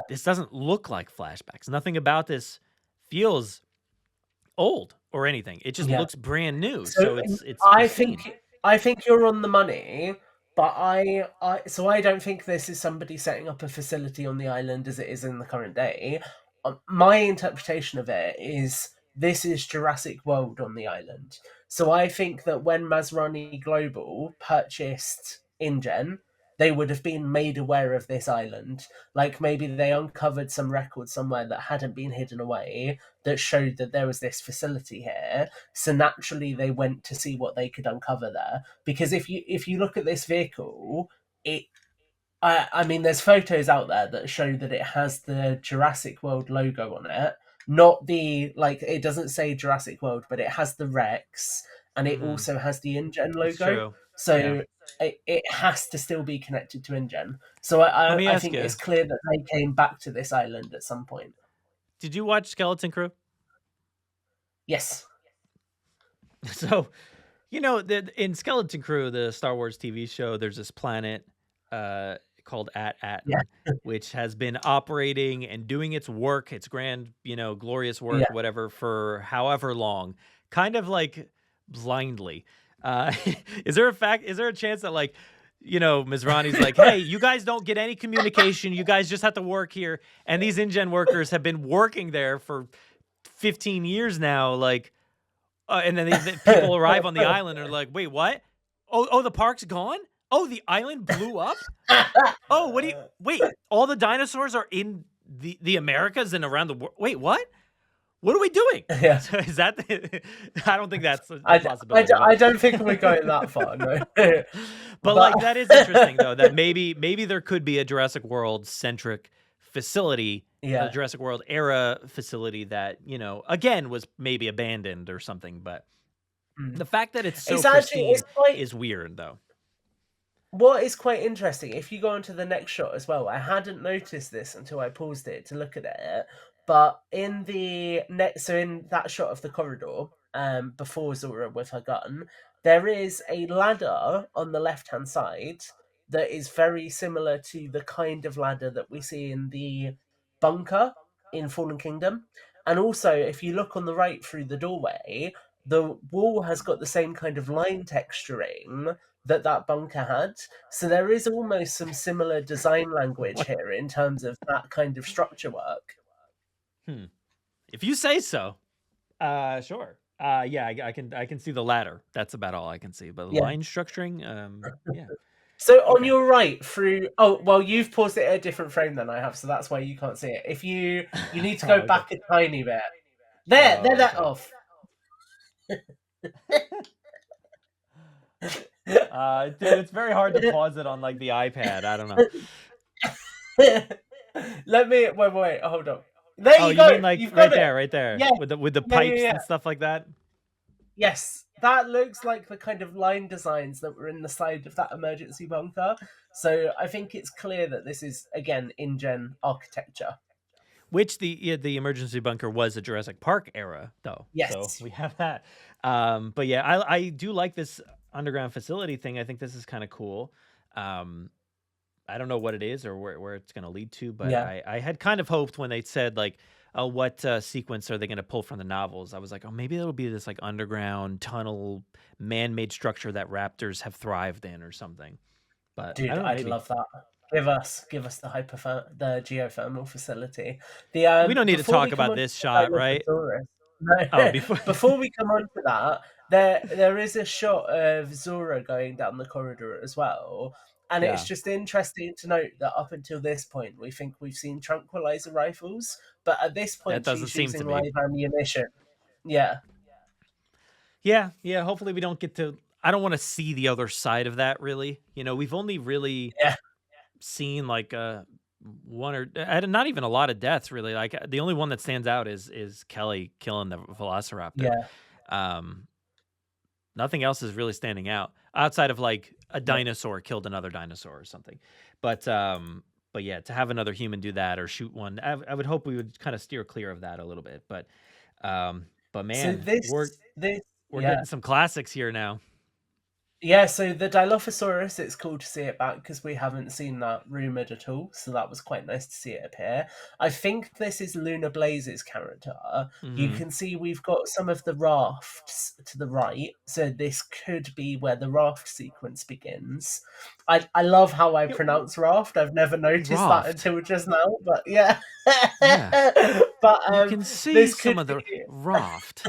this doesn't look like flashbacks. Nothing about this feels old or anything. It just looks brand new. So it's I think you're on the money. But I don't think this is somebody setting up a facility on the island as it is in the current day. My interpretation of it is this is Jurassic World on the island. So I think that when Masrani Global purchased InGen, they would have been made aware of this island. Like maybe they uncovered some record somewhere that hadn't been hidden away that showed that there was this facility here. So naturally they went to see what they could uncover there. Because if you look at this vehicle, I mean, there's photos out there that show that it has the Jurassic World logo on it. Not it doesn't say Jurassic World, but it has the Rex, and it also has the InGen logo. So it has to still be connected to InGen. So I think it's clear that they came back to this island at some point. Did you watch Skeleton Crew? Yes. So, in Skeleton Crew, the Star Wars TV show, there's this planet called At, which has been operating and doing its work, its grand, glorious work, whatever, for however long, kind of like blindly. Is there a chance that Masrani's like, hey, you guys don't get any communication. You guys just have to work here. And these InGen workers have been working there for 15 years now. And then the people arrive on the island and are like, wait, what? Oh, the park's gone? Oh, the island blew up? Oh, wait, all the dinosaurs are in the Americas and around the world. Wait, what? What are we doing? Yeah. So is that I don't think that's a possibility. I don't think we're going that far, no. But that is interesting though, that maybe there could be a Jurassic World centric facility, a Jurassic World era facility that, again was maybe abandoned or something, but the fact that it's so pristine is weird though. What is quite interesting, if you go on to the next shot as well, I hadn't noticed this until I paused it to look at it, but in that shot of the corridor, before Zora with her gun, there is a ladder on the left-hand side that is very similar to the kind of ladder that we see in the bunker in Fallen Kingdom. And also, if you look on the right through the doorway, the wall has got the same kind of line texturing that bunker had. So there is almost some similar design language here in terms of that kind of structure work. If you say so. Sure. I can see the ladder. That's about all I can see. But the line structuring, yeah. So on your right through... Oh, well, you've paused it at a different frame than I have, so that's why you can't see it. If you need to go back a tiny bit. There, off. Dude, it's very hard to pause it on the iPad. I don't know. Wait, hold on. There you go. You mean right there, yeah. with the pipes and stuff like that. Yes, that looks like the kind of line designs that were in the side of that emergency bunker. So I think it's clear that this is again InGen architecture. Which the emergency bunker was a Jurassic Park era, though. Yes. So we have that. But yeah, I do like this underground facility thing. I think this is kind of cool. I don't know what it is or where it's going to lead to, but I had kind of hoped when they said like, oh, what sequence are they going to pull from the novels? I was like, oh, maybe it'll be this like underground tunnel, man-made structure that raptors have thrived in or something. But dude, I don't know, I'd love that. Give us the geothermal facility. We don't need to talk about this shot, right? No. Before we come on to that, there is a shot of Zora going down the corridor as well. And it's just interesting to note that up until this point, we think we've seen tranquilizer rifles, but at this point, she's using live ammunition. Yeah. Hopefully we don't get to. I don't want to see the other side of that, really. We've only really seen like one or not even a lot of deaths, really. Like the only one that stands out is Kelly killing the Velociraptor. Nothing else is really standing out outside of like a dinosaur killed another dinosaur or something. But yeah, to have another human do that or shoot one, I would hope we would kind of steer clear of that a little bit. But man, we're getting some classics here now. Yeah, so the Dilophosaurus, it's cool to see it back because we haven't seen that rumoured at all. So that was quite nice to see it appear. I think this is Luna Blaze's character. Mm-hmm. You can see we've got some of the rafts to the right. So this could be where the raft sequence begins. I love how I pronounce raft. I've never noticed that until just now. But yeah. But you can see some of the raft.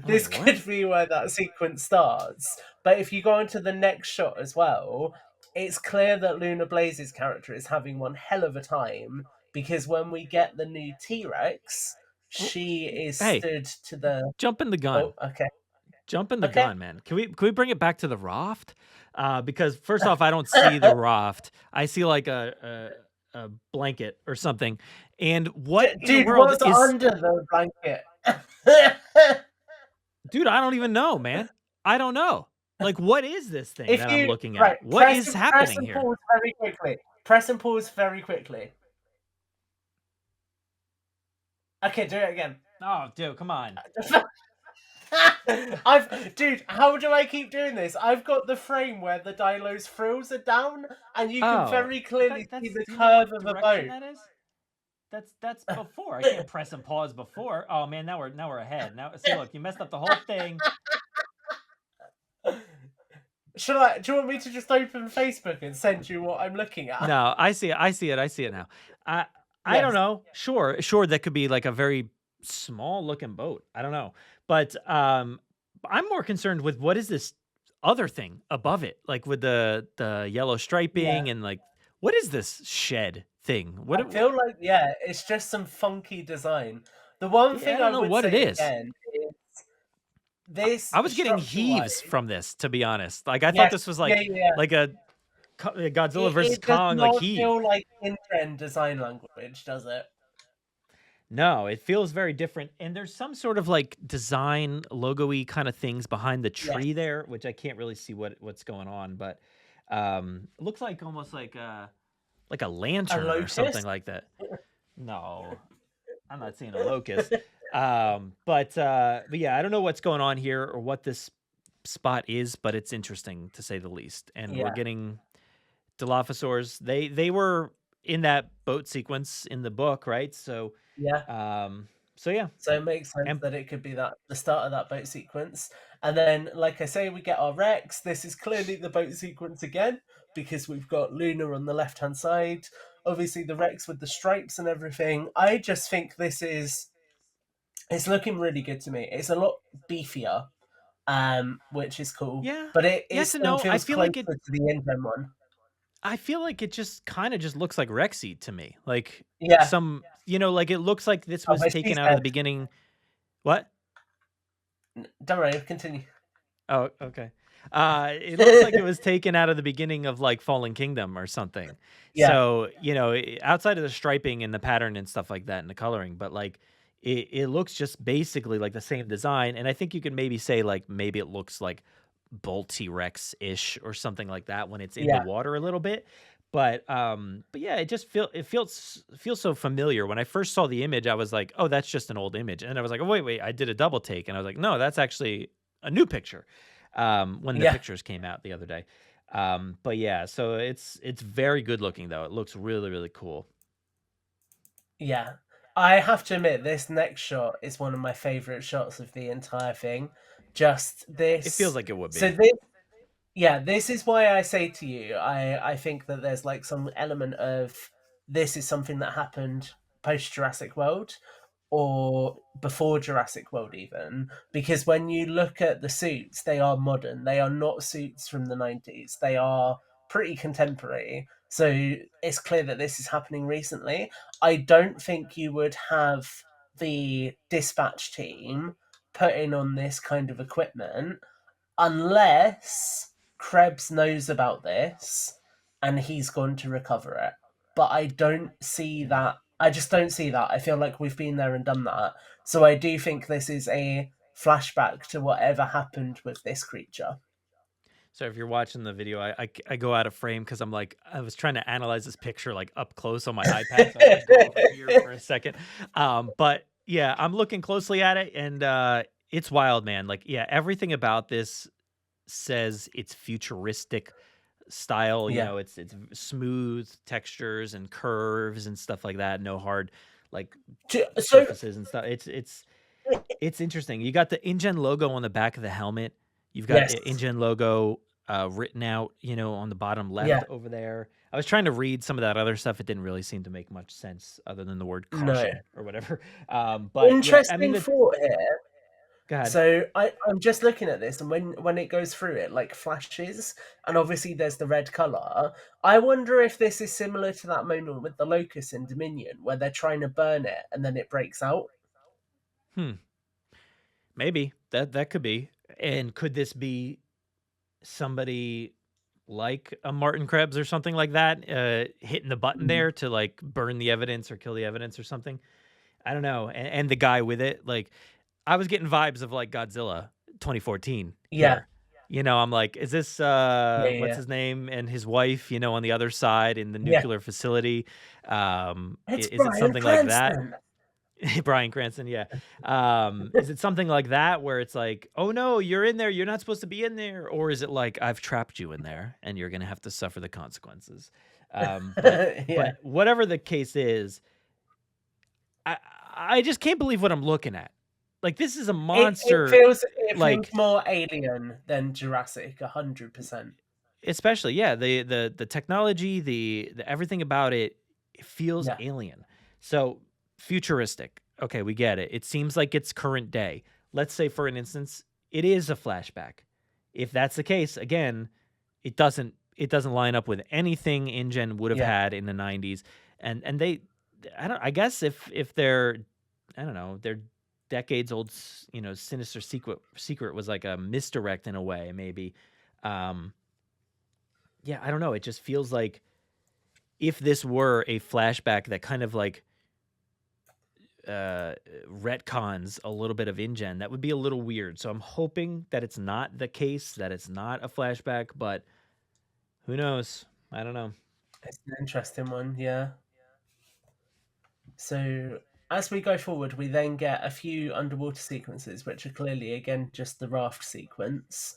This could be where that sequence starts. But if you go into the next shot as well, it's clear that Luna Blaze's character is having one hell of a time because when we get the new T-Rex, she is stood to the... Jump in the gun. Oh, okay. Jump in the gun, man. Can we bring it back to the raft? Because first off, I don't see the raft. I see like a blanket or something. And what in the world what's under the blanket? Dude, I don't even know, man. I don't know. Like, what is this thing that I'm looking at? Right, what is happening here? Press and pause very quickly. Okay, do it again. Oh, dude, come on. Dude, how do I keep doing this? I've got the frame where the Dilo's frills are down, and you can very clearly see the curve of a boat. That is? That's before. I can't press and pause before. Oh man, now we're ahead. Now see, look, you messed up the whole thing. Do you want me to just open Facebook and send you what I'm looking at? No, I see it now. I don't know. Sure, that could be like a very small looking boat. I don't know. But I'm more concerned with what is this other thing above it, like with the yellow striping and like what is this shed thing? I feel like it's just some funky design. The one thing I don't know what it is. This I was getting heaves from this, to be honest. Like I thought this was like like a Godzilla versus Kong like heave. It does not feel like in-trend design language, does it? No, it feels very different. And there's some sort of like design logo-y kind of things behind the tree there, which I can't really see what's going on, but it looks like almost like a lantern or something like that. No, I'm not seeing a locust. But yeah, I don't know what's going on here or what this spot is, but it's interesting to say the least. And we're getting Dilophosaurs. They were in that boat sequence in the book, right? So so it makes sense that it could be the start of that boat sequence. And then, like I say, we get our Rex. This is clearly the boat sequence again because we've got Luna on the left-hand side. Obviously, the Rex with the stripes and everything. I just think it's looking really good to me. It's a lot beefier, which is cool. Yeah, but it still feels I feel closer like to the Engine one. I feel like it just kind of just looks like Rexy to me. Like some, like it looks like this was taken out of the beginning. What? Don't worry, continue. Oh, okay. It looks like it was taken out of the beginning of like Fallen Kingdom or something. Yeah. So, outside of the striping and the pattern and stuff like that and the coloring, but like it looks just basically like the same design. And I think you could maybe say like maybe it looks like Bull T-Rex-ish or something like that when it's in the water a little bit. But yeah, it feels so familiar. When I first saw the image, I was like, oh, that's just an old image. And I was like, oh, wait, I did a double take. And I was like, no, that's actually a new picture. When the pictures came out the other day. But yeah, so it's very good looking though. It looks really, really cool. Yeah. I have to admit, this next shot is one of my favorite shots of the entire thing. Just this. It feels like it would be. So this is why I say to you, I think that there's like some element of this is something that happened post Jurassic World or before Jurassic World even, because when you look at the suits, they are modern. They are not suits from the 90s. They are pretty contemporary. So it's clear that this is happening recently. I don't think you would have the dispatch team putting on this kind of equipment unless Krebs knows about this and he's gone to recover it. But I don't see that. I just don't see that. I feel like we've been there and done that. So I do think this is a flashback to whatever happened with this creature. So if you're watching the video, I go out of frame because I was trying to analyze this picture like up close on my iPad. So I just go over here for a second. But yeah, I'm looking closely at it, and it's wild, man. Like, yeah, everything about this says it's futuristic style. You know, it's smooth textures and curves and stuff like that. No hard surfaces and stuff. It's interesting. You got the InGen logo on the back of the helmet. You've got the InGen logo written out, on the bottom left over there. I was trying to read some of that other stuff. It didn't really seem to make much sense other than the word caution or whatever. But interesting thought here. Go ahead. So I'm just looking at this, and when it goes through, it like flashes, and obviously there's the red color. I wonder if this is similar to that moment with the Locust in Dominion, where they're trying to burn it and then it breaks out. Maybe that could be. And could this be somebody like a Martin Krebs or something like that, hitting the button there to like burn the evidence or kill the evidence or something? I don't know. And the guy with it, like, I was getting vibes of like Godzilla 2014. Yeah. Here. I'm like, is this what's his name and his wife, on the other side in the nuclear facility? Is it something like that? Bryan Cranston, yeah. Is it something like that where it's like, oh no, you're in there, you're not supposed to be in there? Or is it like, I've trapped you in there and you're going to have to suffer the consequences? But whatever the case is, I just can't believe what I'm looking at. Like, this is a monster. It feels more alien than Jurassic, 100%. Especially, yeah, the technology, the everything about it feels alien. So futuristic. Okay, we get it. It seems like it's current day. Let's say, for an instance, it is a flashback. If that's the case, again, it doesn't line up with anything InGen would have had in the 90s. And they, I guess if they're, they're decades old, sinister secret was like a misdirect in a way, maybe. I don't know. It just feels like if this were a flashback that kind of like retcons a little bit of InGen, that would be a little weird. So I'm hoping that it's not the case, that it's not a flashback, but who knows? I don't know. It's an interesting one, yeah. So as we go forward, we then get a few underwater sequences, which are clearly, again, just the raft sequence.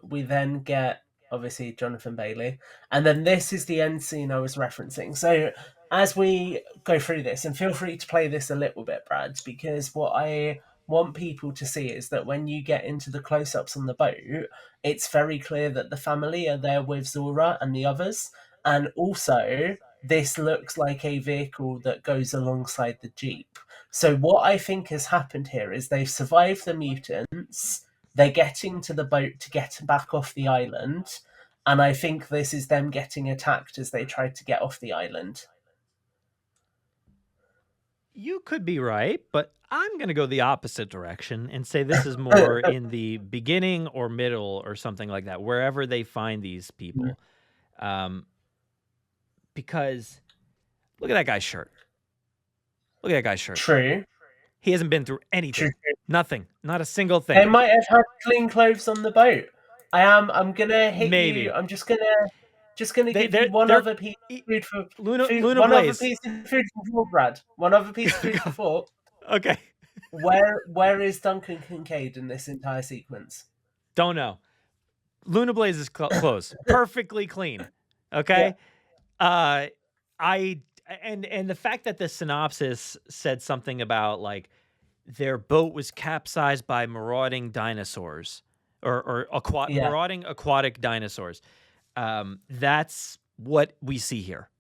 We then get, obviously, Jonathan Bailey. And then this is the end scene I was referencing. So as we go through this, and feel free to play this a little bit, Brad, because what I want people to see is that when you get into the close-ups on the boat, it's very clear that the family are there with Zora and the others. And also, this looks like a vehicle that goes alongside the Jeep. So what I think has happened here is they've survived the mutants, they're getting to the boat to get back off the island, and I think this is them getting attacked as they try to get off the island. You could be right, but I'm going to go the opposite direction and say this is more in the beginning or middle or something like that, wherever they find these people. Because look at that guy's shirt. Look at that guy's shirt. True. He hasn't been through anything. True. Nothing. Not a single thing. They might have had clean clothes on the boat. I'm going to hit Maybe. you. I'm just going to Just going to give you one other piece of food for Luna one Blaze. other piece of food for thought, Brad. One other piece of food for thought. Okay. Where is Duncan Kincaid in this entire sequence? Don't know. Luna Blaze is close. Perfectly clean. Okay. Yeah. And the fact that the synopsis said something about like their boat was capsized by marauding dinosaurs or marauding aquatic dinosaurs. That's what we see here.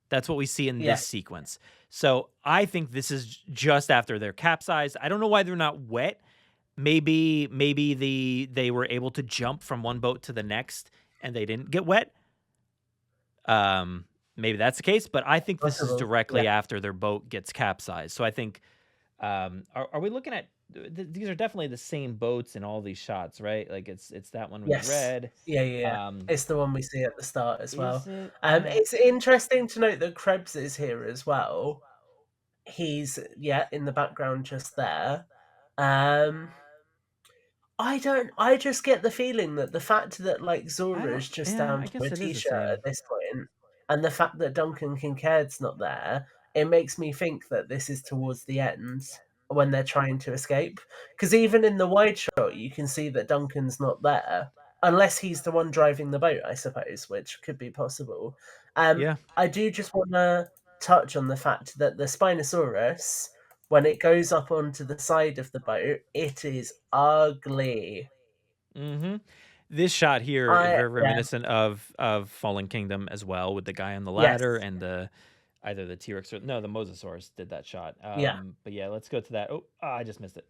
That's what we see in this sequence. So I think this is just after they're capsized. I don't know why they're not wet. Maybe they were able to jump from one boat to the next and they didn't get wet. Maybe that's the case, but I think this is directly after their boat gets capsized. So I think, are we looking at, these are definitely the same boats in all these shots, right? Like it's that one with red. Yeah. It's the one we see at the start as well. It's interesting to note that Krebs is here as well. He's in the background just there. I just get the feeling that the fact that like Zora's just down to a t-shirt at this point, and the fact that Duncan Kincaid's not there, it makes me think that this is towards the end when they're trying to escape. Because even in the wide shot, you can see that Duncan's not there, unless he's the one driving the boat, I suppose, which could be possible. I do just want to touch on the fact that the Spinosaurus, when it goes up onto the side of the boat, it is ugly. Mm-hmm. This shot here is very reminiscent of Fallen Kingdom as well, with the guy on the ladder and either the T-Rex or the Mosasaurus did that shot. But yeah, let's go to that. Oh, I just missed it.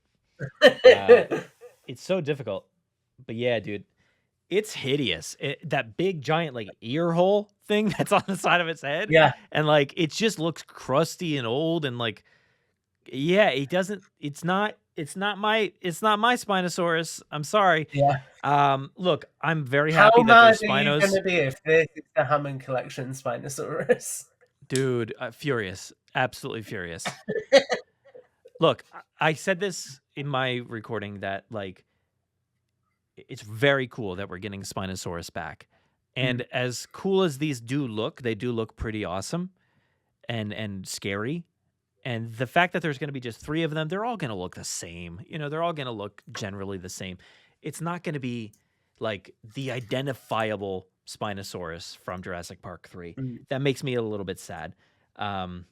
It's so difficult. But yeah, dude, it's hideous. That big giant like ear hole thing that's on the side of its head. Yeah. And like it just looks crusty and old and like it doesn't. It's not my Spinosaurus. I'm sorry. Yeah. Look, I'm very happy that there's Spinos. How mad are you going to be if this is the Hammond Collection Spinosaurus? Dude, furious. Absolutely furious. Look, I said this in my recording that like it's very cool that we're getting Spinosaurus back. And as cool as these they do look pretty awesome and scary. And the fact that there's going to be just 3 of them, they're all going to look the same. You know, they're all going to look generally the same. It's not going to be like the identifiable Spinosaurus from Jurassic Park 3. That makes me a little bit sad to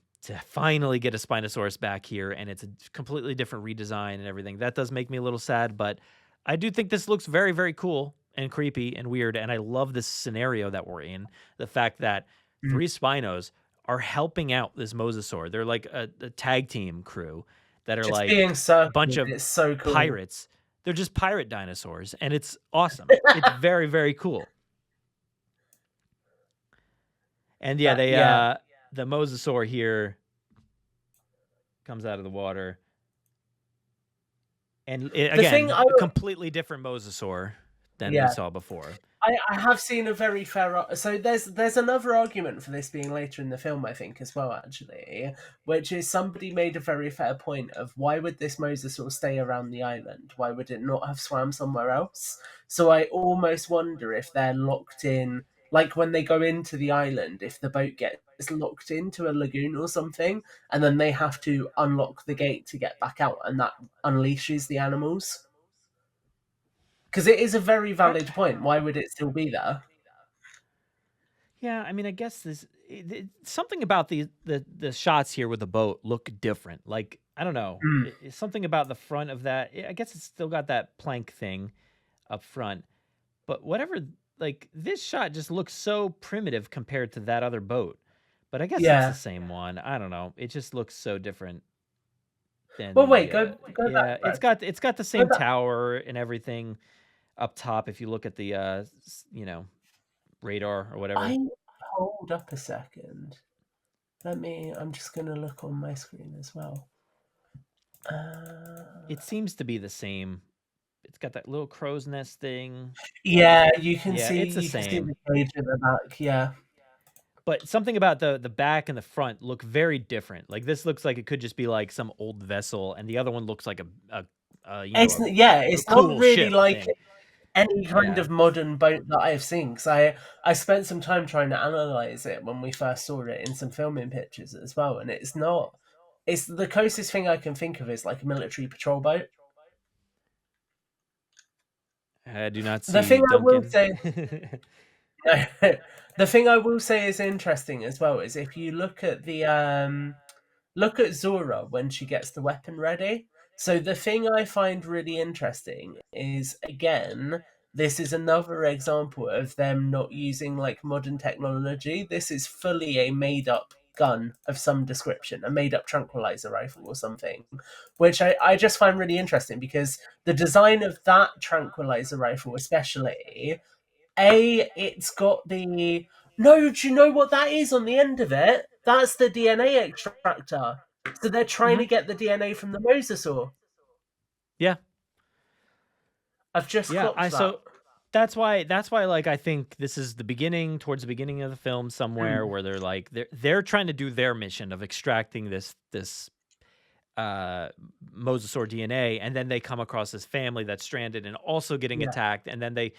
finally get a Spinosaurus back here, and it's a completely different redesign and everything. That does make me a little sad, but I do think this looks very, very cool and creepy and weird, and I love this scenario that we're in. The fact that 3 Spinos are helping out this Mosasaur. They're like a tag team crew that are just like a bunch of so cool. pirates. They're just pirate dinosaurs, and it's awesome. It's very, very cool. And the Mosasaur here comes out of the water. And again, a completely different Mosasaur than we saw before. I have seen a very fair... So there's another argument for this being later in the film, I think, as well, actually, which is somebody made a very fair point of why would this Mosasaur stay around the island? Why would it not have swam somewhere else? So I almost wonder if they're locked in, like when they go into the island, if the boat gets locked into a lagoon or something, and then they have to unlock the gate to get back out, and that unleashes the animals. Because it is a very valid point. Why would it still be there? Yeah, I mean, I guess something about the shots here with the boat look different. Like, I don't know. It's something about the front of that. I guess it's still got that plank thing up front. But whatever, like, this shot just looks so primitive compared to that other boat. But I guess it's the same one. I don't know. It just looks so different. Well, wait, go back. It's got the same tower and everything up top. If you look at the radar or whatever. Hold up a second. I'm just gonna look on my screen as well. It seems to be the same. It's got that little crow's nest thing. Yeah, you can see it's the same. Can see the cage at the back. Yeah. But something about the back and the front look very different. Like this looks like it could just be like some old vessel, and the other one looks like it's not really like thing. any kind of modern boat that I've seen. Because I spent some time trying to analyze it when we first saw it in some filming pictures as well, and it's not. It's the closest thing I can think of is like a military patrol boat. I do not see The thing Duncan. I will say. The thing I will say is interesting as well is if you look at look at Zora when she gets the weapon ready. So the thing I find really interesting is, again, this is another example of them not using like modern technology. This is fully a made up gun of some description, a made up tranquilizer rifle or something, which I just find really interesting because the design of that tranquilizer rifle especially, it's got the... No, do you know what that is on the end of it? That's the DNA extractor. So they're trying to get the DNA from the mosasaur. Yeah. I've just clocked that. So that's why like I think this is towards the beginning of the film somewhere where they're like they're trying to do their mission of extracting this mosasaur DNA, and then they come across this family that's stranded and also getting attacked, and then they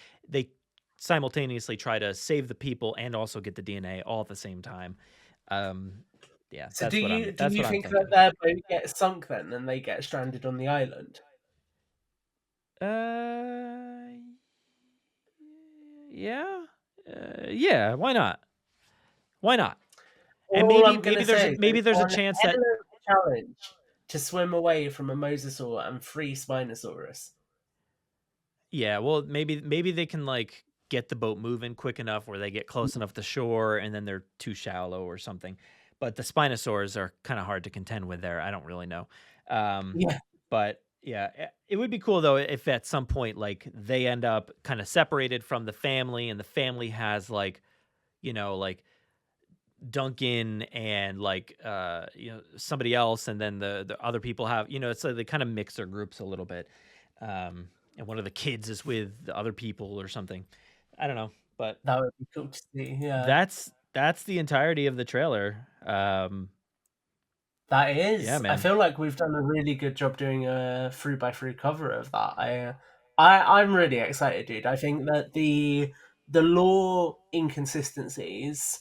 simultaneously try to save the people and also get the DNA all at the same time. So do you think that their boat gets sunk then and they get stranded on the island? Yeah, why not? And maybe there's a chance that challenge to swim away from a mosasaur and free Spinosaurus. Yeah, well, maybe they can like get the boat moving quick enough where they get close enough to shore and then they're too shallow or something. But the Spinosaurs are kind of hard to contend with there. I don't really know. But yeah, it would be cool though if at some point like they end up kind of separated from the family, and the family has like, like Duncan and like somebody else, and then the other people have, so they kind of mix their groups a little bit. And one of the kids is with the other people or something. I don't know, but that would be cool to see. Yeah, that's the entirety of the trailer. That is. Yeah, man. I feel like we've done a really good job doing a through by through cover of that. I'm really excited, dude. I think that the lore inconsistencies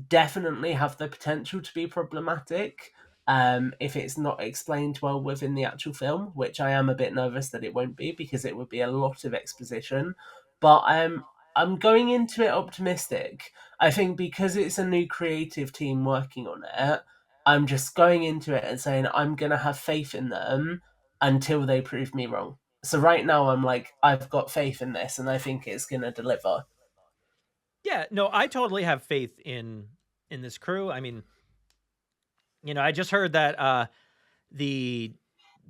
definitely have the potential to be problematic if it's not explained well within the actual film, which I am a bit nervous that it won't be, because it would be a lot of exposition. But I'm going into it optimistic. I think because it's a new creative team working on it, I'm just going into it and saying I'm going to have faith in them until they prove me wrong. So right now I'm like, I've got faith in this and I think it's going to deliver. Yeah, no, I totally have faith in this crew. I mean, I just heard that the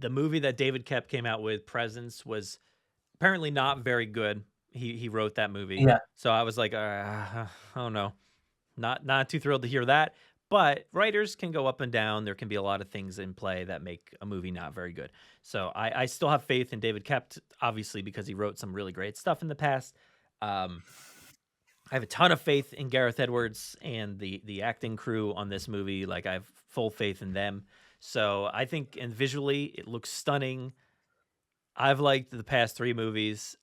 movie that David Koepp came out with, Presence, was apparently not very good. He wrote that movie. Yeah. So I was like, oh no, not too thrilled to hear that. But writers can go up and down. There can be a lot of things in play that make a movie not very good. So I still have faith in David Koepp, obviously, because he wrote some really great stuff in the past. I have a ton of faith in Gareth Edwards and the acting crew on this movie. Like, I have full faith in them. So I think, and visually, it looks stunning. I've liked the past 3 movies.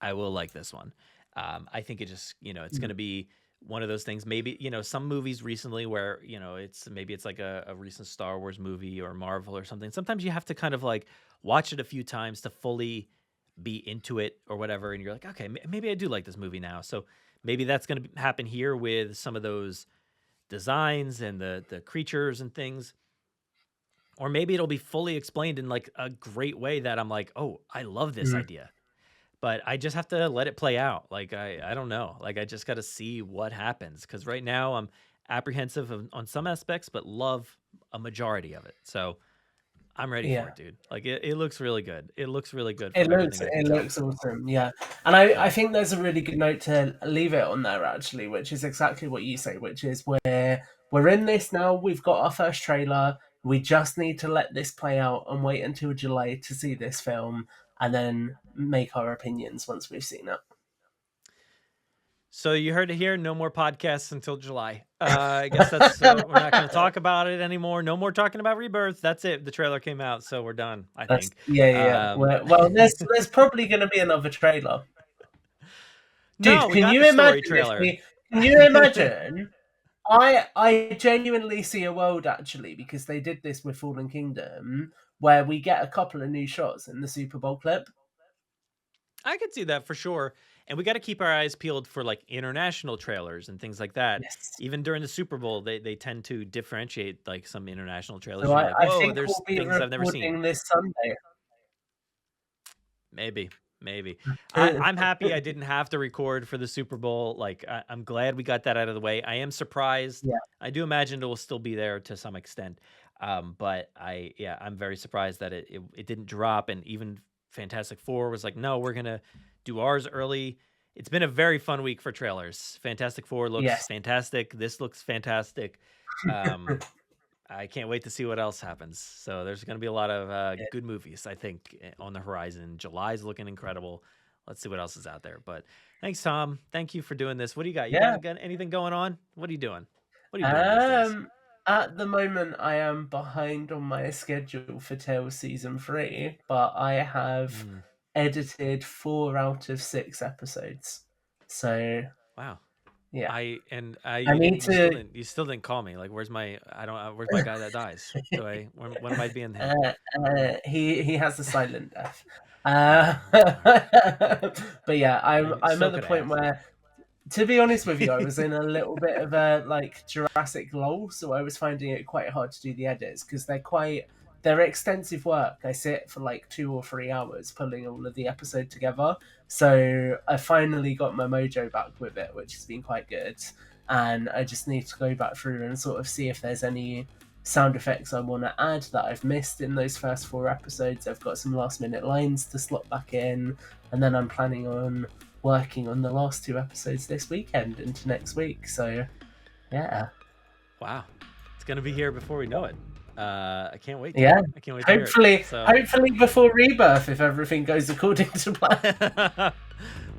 I will like this one. I think it just, it's going to be one of those things. Maybe, some movies recently where, it's like a recent Star Wars movie or Marvel or something. Sometimes you have to kind of like watch it a few times to fully be into it or whatever. And you're like, okay, maybe I do like this movie now. So maybe that's going to happen here with some of those designs and the creatures and things. Or maybe it'll be fully explained in like a great way that I'm like, oh, I love this idea. But I just have to let it play out. Like, I don't know. Like, I just got to see what happens. Because right now I'm apprehensive on some aspects, but love a majority of it. So I'm ready for it, dude. Like, it looks really good. It looks really good. It looks awesome, yeah. And I think there's a really good note to leave it on there, actually, which is exactly what you say, which is we're in this now. We've got our first trailer. We just need to let this play out and wait until July to see this film, and then make our opinions once we've seen it. So you heard it here. No more podcasts until July. I guess that's we're not going to talk about it anymore. No more talking about Rebirth. That's it. The trailer came out, so we're done. I think. Yeah. Well, there's probably going to be another trailer. Dude, No, we can got you the story imagine? trailer. Can you imagine? I genuinely see a world actually, because they did this with Fallen Kingdom, where we get a couple of new shots in the Super Bowl clip. I could see that for sure. And we got to keep our eyes peeled for like international trailers and things like that. Yes. Even during the Super Bowl, they tend to differentiate like some international trailers. So You're like, whoa, think there's we'll be things I've never seen. this Sunday. Maybe. I'm happy I didn't have to record for the Super Bowl. Like, I'm glad we got that out of the way. I am surprised. Yeah. I do imagine it will still be there to some extent. But I'm very surprised that it didn't drop. And even Fantastic Four was like, no, we're going to do ours early. It's been a very fun week for trailers. Fantastic Four looks fantastic. This looks fantastic. I can't wait to see what else happens. So there's going to be a lot of good movies, I think, on the horizon. July's looking incredible. Let's see what else is out there. But thanks, Tom. Thank you for doing this. What do you got? You got anything going on? What are you doing? What are you doing these days? At the moment, I am behind on my schedule for Tales Season 3, but I have edited 4 out of 6 episodes. So wow. Yeah. You still didn't call me. Like, where's my guy that dies? When am I being him? He has a silent death. But yeah, I'm at the point where, to be honest with you, I was in a little bit of a like Jurassic lull, so I was finding it quite hard to do the edits because they're extensive work. I sit for like 2 or 3 hours pulling all of the episode together. So I finally got my mojo back with it, which has been quite good. And I just need to go back through and sort of see if there's any sound effects I want to add that I've missed in those first 4 episodes. I've got some last minute lines to slot back in. And then I'm planning on working on the last 2 episodes this weekend into next week. So yeah. Wow. It's going to be here before we know it. I can't wait. I can't wait. Hopefully before Rebirth, if everything goes according to plan.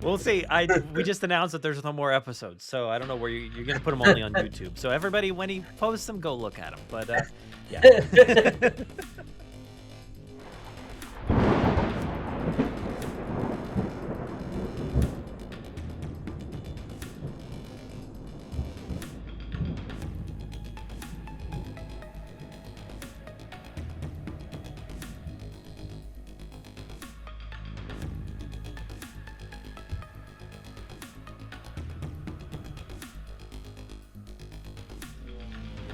We'll see. We just announced that there's no more episodes, so I don't know where you're gonna put them only on YouTube. So everybody, when he posts them, go look at them. But yeah.